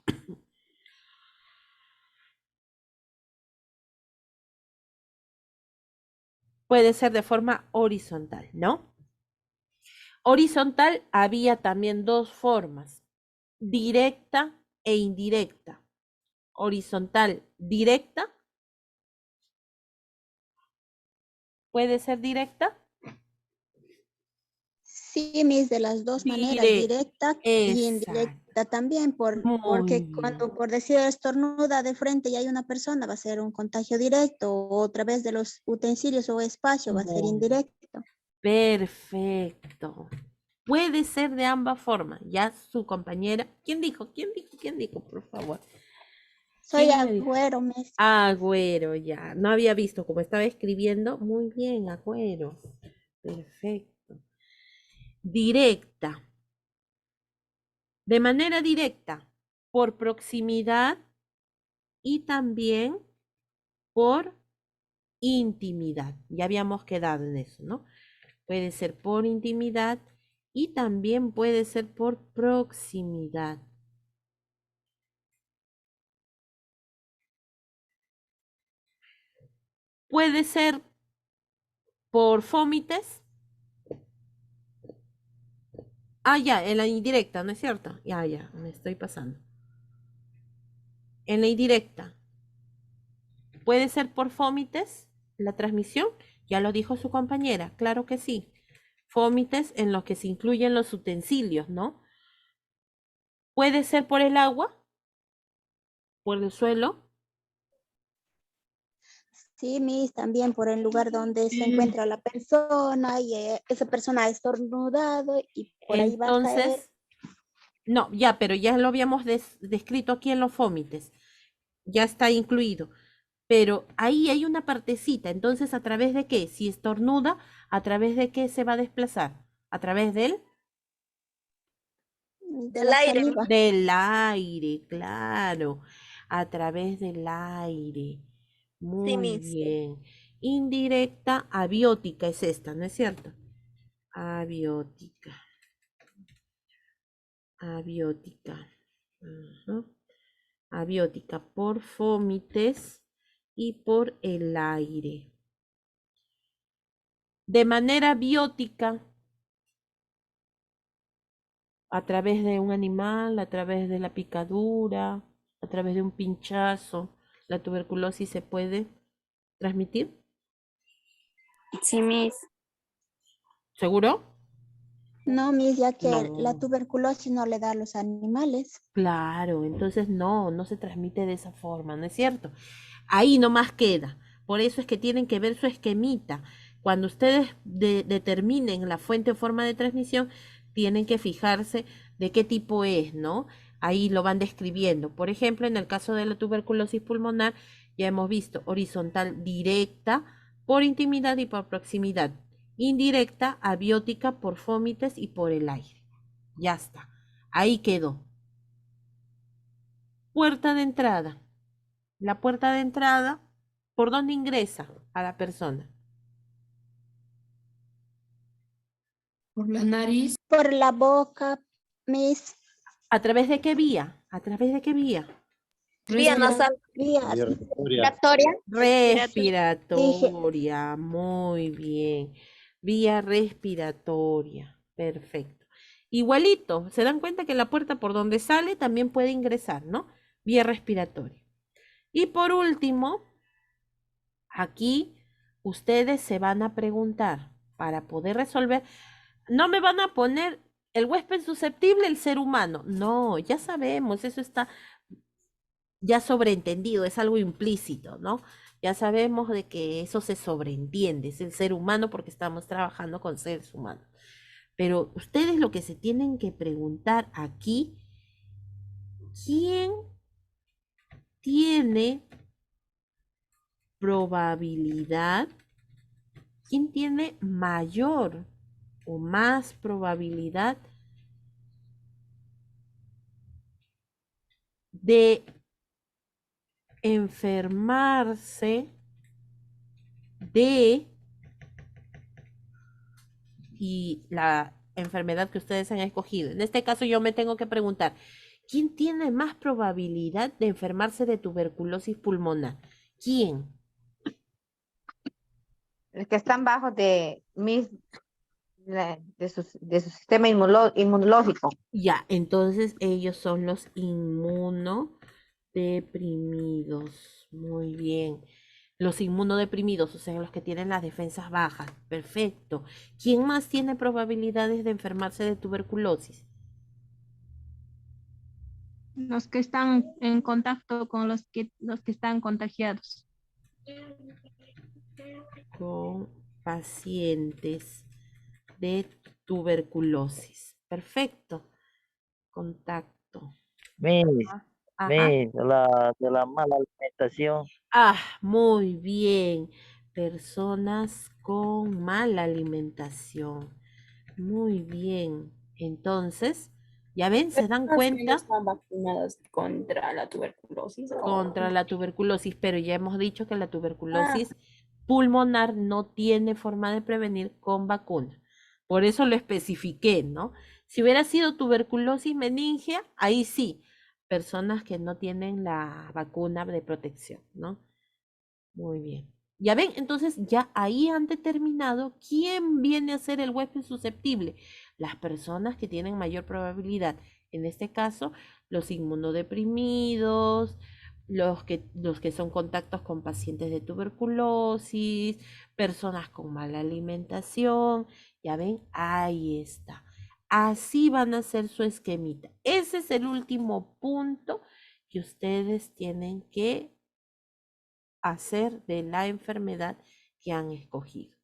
Puede ser de forma horizontal, ¿no? Horizontal había también dos formas, directa e indirecta. Horizontal directa, puede ser directa. Sí, Miss, de las dos maneras, directa y Exacto. indirecta también, Muy porque bien. cuando por decir estornuda de frente y hay una persona, va a ser un contagio directo, o a través de los utensilios o espacio va a ser Muy indirecto. Perfecto. Puede ser de ambas formas. Ya su compañera. ¿Quién dijo? ¿Quién dijo? ¿Quién dijo? Por favor. Soy ¿Quién me dijo? Agüero, Miss. Agüero, ya. No había visto como estaba escribiendo. Muy bien, Agüero. Perfecto. Directa. De manera directa, por proximidad y también por intimidad. Ya habíamos quedado en eso, ¿no? Puede ser por intimidad y también puede ser por proximidad. Puede ser por fómites. Ah, ya, en la indirecta, ¿no es cierto? Ya, me estoy pasando. En la indirecta. ¿Puede ser por fómites la transmisión? Ya lo dijo su compañera, claro que sí. Fómites en los que se incluyen los utensilios, ¿no? ¿Puede ser por el agua? ¿Por el suelo? Sí, Miss, también por el lugar donde se encuentra la persona y esa persona ha estornudado y por ahí va a caer. Entonces, no, ya, pero ya lo habíamos descrito aquí en los fómites. Ya está incluido. Pero ahí hay una partecita. Entonces, ¿a través de qué? Si estornuda, ¿a través de qué se va a desplazar? ¿A través del? De la saliva. Del aire, claro. A través del aire. Muy Miss. bien. Indirecta, abiótica es esta, ¿no es cierto? Abiótica. Abiótica. Ajá. Abiótica por fómites y por el aire. De manera biótica, a través de un animal, a través de la picadura, a través de un pinchazo, la tuberculosis se puede transmitir? Sí, Miss. ¿Seguro? No, Miss, ya que la No. tuberculosis no le da a los animales. Claro, entonces no se transmite de esa forma, ¿no es cierto? Ahí nomás queda. Por eso es que tienen que ver su esquemita. Cuando ustedes determinen la fuente o forma de transmisión, tienen que fijarse de qué tipo es, ¿no? Ahí lo van describiendo. Por ejemplo, en el caso de la tuberculosis pulmonar, ya hemos visto horizontal directa por intimidad y por proximidad. Indirecta, abiótica por fómites y por el aire. Ya está. Ahí quedó. Puerta de entrada. La puerta de entrada, ¿por dónde ingresa a la persona? Por la nariz. Por la boca, Miss. ¿A través de qué vía? ¿A través de qué vía? Vía nasal. Vía Respiratoria. Respiratoria, muy bien. Vía respiratoria, perfecto. Igualito, se dan cuenta que la puerta por donde sale también puede ingresar, ¿no? Vía respiratoria. Y por último, aquí ustedes se van a preguntar para poder resolver, no me van a poner el huésped susceptible, el ser humano. No, ya sabemos, eso está ya sobreentendido, es algo implícito, ¿no? Ya sabemos de que eso se sobreentiende, es el ser humano porque estamos trabajando con seres humanos. Pero ustedes lo que se tienen que preguntar aquí, ¿quién tiene probabilidad? ¿Quién tiene mayor o más probabilidad de enfermarse de y la enfermedad que ustedes han escogido? En este caso yo me tengo que preguntar, ¿quién tiene más probabilidad de enfermarse de tuberculosis pulmonar? ¿Quién? Los que están bajo de de su sistema inmunológico. Ya, entonces ellos son los inmunodeprimidos. Muy bien. Los inmunodeprimidos, o sea, los que tienen las defensas bajas. Perfecto. ¿Quién más tiene probabilidades de enfermarse de tuberculosis? Los que están en contacto con los que están contagiados. Con pacientes de tuberculosis. Perfecto. Contacto. Miss, Ajá. de la mala alimentación. Ah, muy bien. Personas con mala alimentación. Muy bien. Entonces, ya ven, se dan cuenta Están vacunadas contra la tuberculosis. contra la tuberculosis, pero ya hemos dicho que la tuberculosis pulmonar no tiene forma de prevenir con vacuna. Por eso lo especifiqué, ¿no? Si hubiera sido tuberculosis meningea, ahí sí, personas que no tienen la vacuna de protección, ¿no? Muy bien. Ya ven, entonces ya ahí han determinado quién viene a ser el huésped susceptible. Las personas que tienen mayor probabilidad. En este caso, los inmunodeprimidos, los que son contactos con pacientes de tuberculosis, personas con mala alimentación. Ya ven, ahí está. Así van a hacer su esquemita. Ese es el último punto que ustedes tienen que hacer de la enfermedad que han escogido.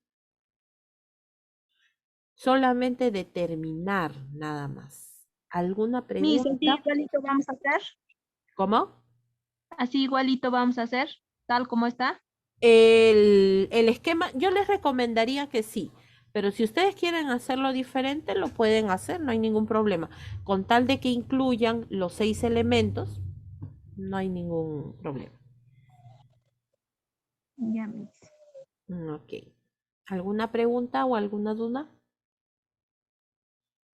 Solamente determinar nada más. ¿Alguna Miss, pregunta? así igualito vamos a hacer. ¿Cómo? Así igualito vamos a hacer, tal como está. El esquema, yo les recomendaría que sí, pero si ustedes quieren hacerlo diferente, lo pueden hacer, no hay ningún problema. Con tal de que incluyan los 6 elementos, no hay ningún problema. Ya, Miss. Ok. ¿Alguna pregunta o alguna duda?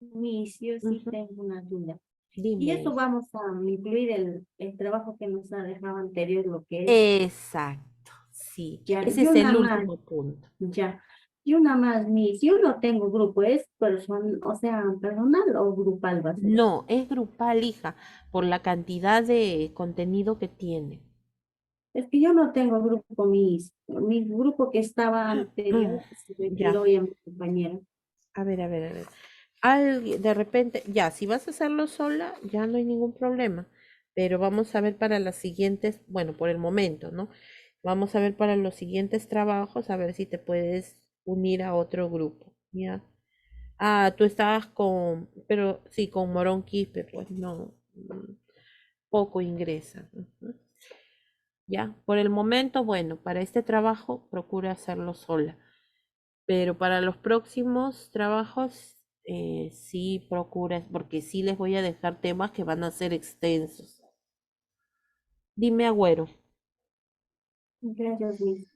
Miss, yo sí tengo una duda. Dime. Y eso vamos a incluir el trabajo que nos ha dejado anterior, lo que es. Exacto, sí. Ya, Ese yo es el nada más, último punto. ya. Yo nada más, Miss, yo no tengo grupo, es o sea, personal o grupal va a ser. No, es grupal, hija, por la cantidad de contenido que tiene. Es que yo no tengo grupo, mi grupo que estaba anterior se Ya. retiró ya mi compañera. A ver, a ver, a ver. De repente, ya, si vas a hacerlo sola, ya no hay ningún problema. Pero vamos a ver para las siguientes, bueno, por el momento, ¿no? Vamos a ver para los siguientes trabajos, a ver si te puedes unir a otro grupo, ¿ya? Ah, tú estabas pero sí, con Morón Quispe, pues no, poco ingresa. Ujú. Ya, por el momento, bueno, para este trabajo procura hacerlo sola. Pero para los próximos trabajos, sí procura, porque sí les voy a dejar temas que van a ser extensos. Dime, Agüero. Gracias, Miss.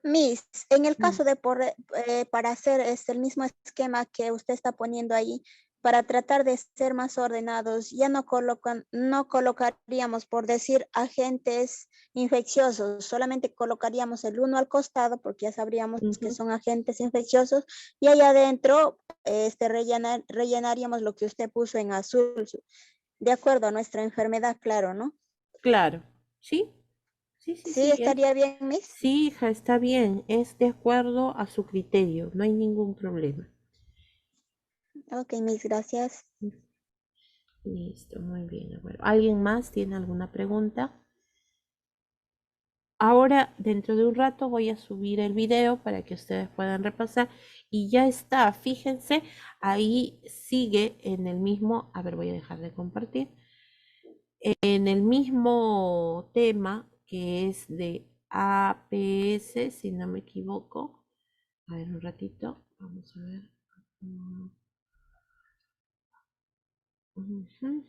Miss, en el caso de para hacer el mismo esquema que usted está poniendo ahí, para tratar de ser más ordenados, ya no colocaríamos, por decir, agentes infecciosos, solamente colocaríamos el uno al costado, porque ya sabríamos que son agentes infecciosos, y allá adentro rellenaríamos lo que usted puso en azul, de acuerdo a nuestra enfermedad, claro, ¿no? Claro, ¿sí? Sí, estaría bien, Miss. Sí, hija, está bien. Es de acuerdo a su criterio. No hay ningún problema. Ok, Miss, gracias. Listo, muy bien. Bueno, ¿alguien más tiene alguna pregunta? Ahora, dentro de un rato, voy a subir el video para que ustedes puedan repasar. Y ya está, fíjense, ahí sigue en el mismo, a ver, voy a dejar de compartir, en el mismo tema que es de APS, si no me equivoco. A ver, un ratito, vamos a ver. Ujú.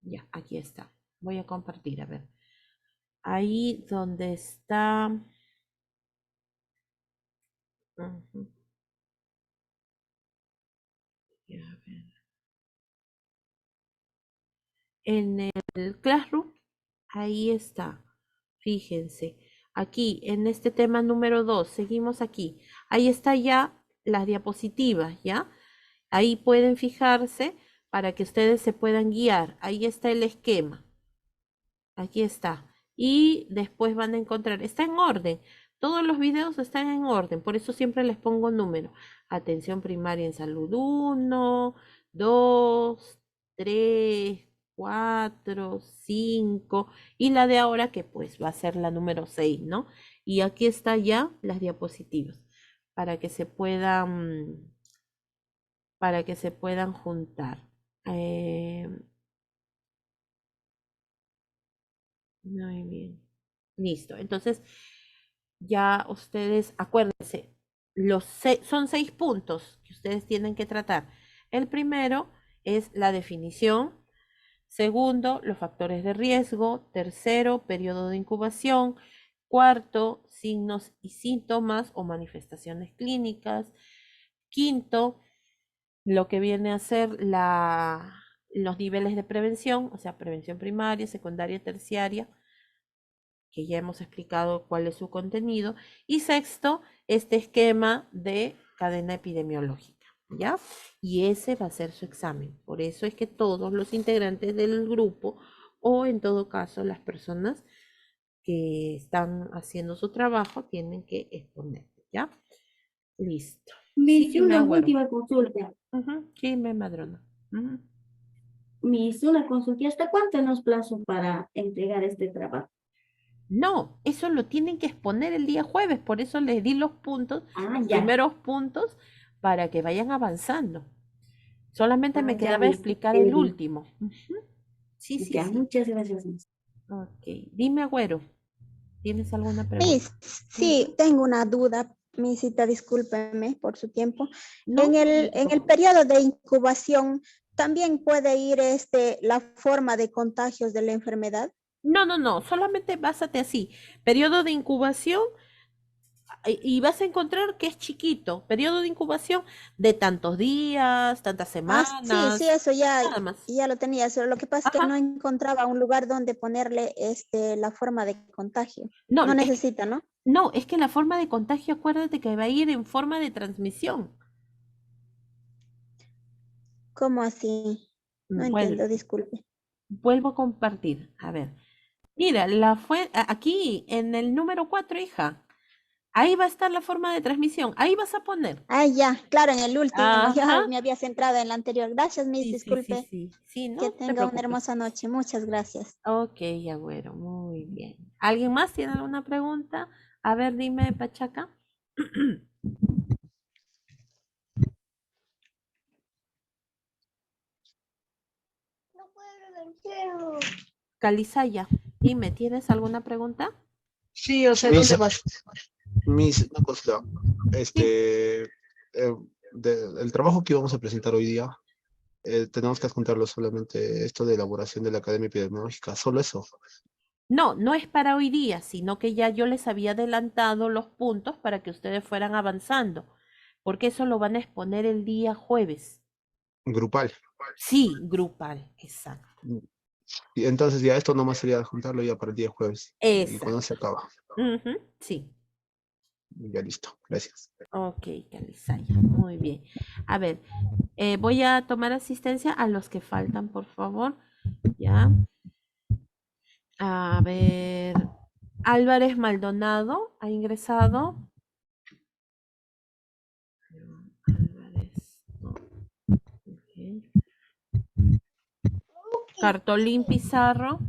Ya, aquí está. Voy a compartir, a ver. Ahí donde está. Ujú. Ya, a ver. En el Classroom, ahí está. Fíjense. Aquí, en este tema número 2, seguimos aquí. Ahí está ya las diapositivas, ¿ya? Ahí pueden fijarse para que ustedes se puedan guiar. Ahí está el esquema. Aquí está. Y después van a encontrar, está en orden. Todos los videos están en orden, por eso siempre les pongo número. Atención primaria en salud 1, 2, 3, 4, 5 y la de ahora que pues va a ser la número 6, ¿no? Y aquí está ya las diapositivas para que se puedan juntar. Muy bien. Listo. Entonces, ya ustedes, acuérdense, son 6 puntos que ustedes tienen que tratar. El primero es la definición. Segundo, los factores de riesgo. Tercero, periodo de incubación. Cuarto, signos y síntomas o manifestaciones clínicas. Quinto, lo que viene a ser los niveles de prevención, o sea, prevención primaria, secundaria, terciaria, que ya hemos explicado cuál es su contenido. Y sexto, este esquema de cadena epidemiológica, ¿ya? Y ese va a ser su examen. Por eso es que todos los integrantes del grupo, o en todo caso las personas que están haciendo su trabajo, tienen que exponer, ¿ya? Listo. Miss, Sí, una Agüero. última consulta. Sí, madrona. Miss, una consulta. ¿Hasta cuánto nos plazo para entregar este trabajo? No, eso lo tienen que exponer el día jueves, por eso les di los puntos, los ya. primeros puntos, para que vayan avanzando. Solamente me ya, quedaba Miss. explicar el último. Sí, sí, Ya, sí. muchas gracias, Miss. Ok, dime, Agüero, ¿tienes alguna Miss, pregunta? sí, tengo una duda, Misita, discúlpeme por su tiempo. No, En el periodo de incubación, ¿también puede ir la forma de contagios de la enfermedad? no, solamente básate así. Periodo de incubación, y vas a encontrar que es chiquito, periodo de incubación de tantos días, tantas semanas. Sí, eso nada más. ya lo tenía. Solo lo que pasa es que no encontraba un lugar donde ponerle la forma de contagio. No, No necesita, ¿no? No, es que la forma de contagio, acuérdate que va a ir en forma de transmisión. ¿Cómo así? No entiendo, disculpe. Vuelvo a compartir. A ver. Mira, aquí en el número 4, hija. Ahí va a estar la forma de transmisión. Ahí vas a poner. Ah, ya, claro, en el último. Ya Ajá. me había centrado en la anterior. Gracias, Miss, disculpe. Sí, no que te tenga una preocupes. hermosa noche. Muchas gracias. Ok, Agüero, muy bien. ¿Alguien más tiene alguna pregunta? A ver, dime, Pachaca. Calizaya, dime, ¿tienes alguna pregunta? Sí, o sea, ¿dónde vas? Una cosa, el trabajo que vamos a presentar hoy día, tenemos que adjuntarlo solamente esto de elaboración de la Academia Epidemiológica, solo eso. No, no es para hoy día, sino que ya yo les había adelantado los puntos para que ustedes fueran avanzando, porque eso lo van a exponer el día jueves. Grupal. Sí, grupal, exacto. Y entonces ya esto nomás sería adjuntarlo ya para el día jueves. Y Exacto. cuando se acaba. Sí. Ya listo, gracias. Ok, Calizaya, muy bien. A ver, voy a tomar asistencia a los que faltan, por favor. Ya. A ver, Álvarez Maldonado ha ingresado. Álvarez, no. Okay. Cartolín Pizarro.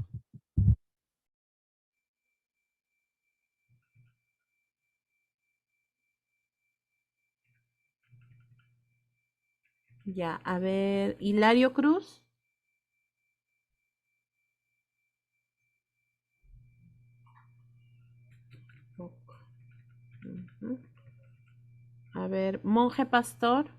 Ya, a ver, Hilario Cruz. A ver, Monje Pastor.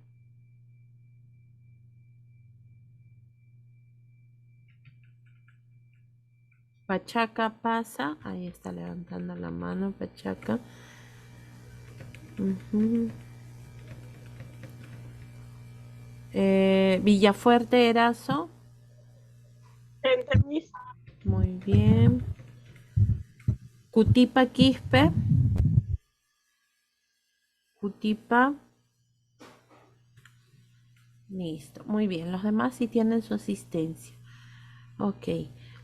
Pachaca pasa. Ahí está levantando la mano Pachaca. Villafuerte Erazo. Muy bien. Cutipa Quispe. Cutipa. Listo, muy bien. Los demás sí tienen su asistencia. Ok.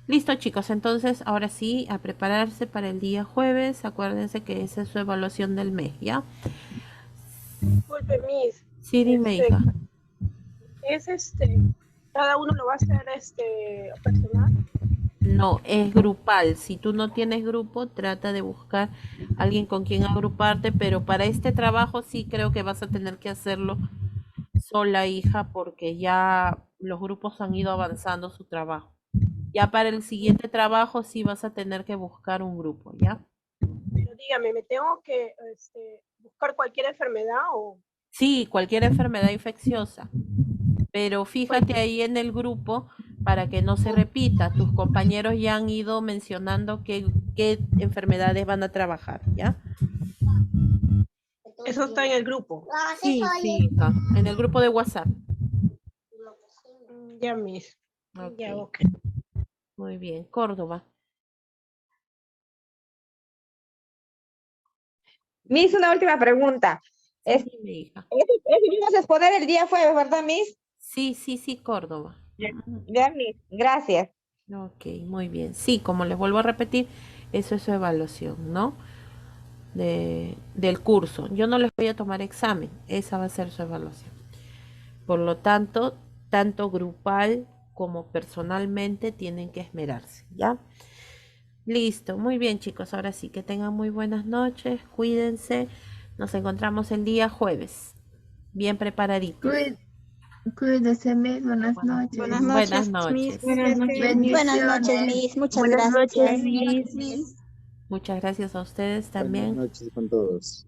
Listo, chicos. Entonces, ahora sí, a prepararse para el día jueves. Acuérdense que esa es su evaluación del mes, ¿ya? Disculpe, Miss. Sí, dime, hija. Es cada uno lo va a hacer personal. No, es grupal. Si tú no tienes grupo, trata de buscar a alguien con quien agruparte, pero para este trabajo sí creo que vas a tener que hacerlo sola, hija, porque ya los grupos han ido avanzando su trabajo. Ya para el siguiente trabajo sí vas a tener que buscar un grupo, ¿ya? Pero dígame, ¿me tengo que buscar cualquier enfermedad o...? Sí, cualquier enfermedad infecciosa. Pero fíjate ahí en el grupo para que no se repita. Tus compañeros ya han ido mencionando qué enfermedades van a trabajar, ¿ya? Eso está en el grupo. Sí, sí, hija, en el grupo de WhatsApp. Ya, Miss. Ok. Ya, ok. Muy bien, Córdoba. Miss, una última pregunta. Sí, dime, hija. Vamos a exponer el día jueves, ¿verdad, Miss? Sí, Córdoba. Ya, Miss. Gracias. Ok, muy bien. Sí, como les vuelvo a repetir, eso es su evaluación, ¿no? Del curso. Yo no les voy a tomar examen, esa va a ser su evaluación. Por lo tanto, tanto grupal como personalmente tienen que esmerarse, ¿ya? Listo, muy bien, chicos. Ahora sí, que tengan muy buenas noches, cuídense. Nos encontramos el día jueves, bien preparaditos. Cuídese, Miss. Buenas noches. Buenas noches, Miss. Buenas noches. Buenas noches, Miss. Muchas Buenas gracias. noches, Miss. Muchas gracias a ustedes también. Buenas noches con todos.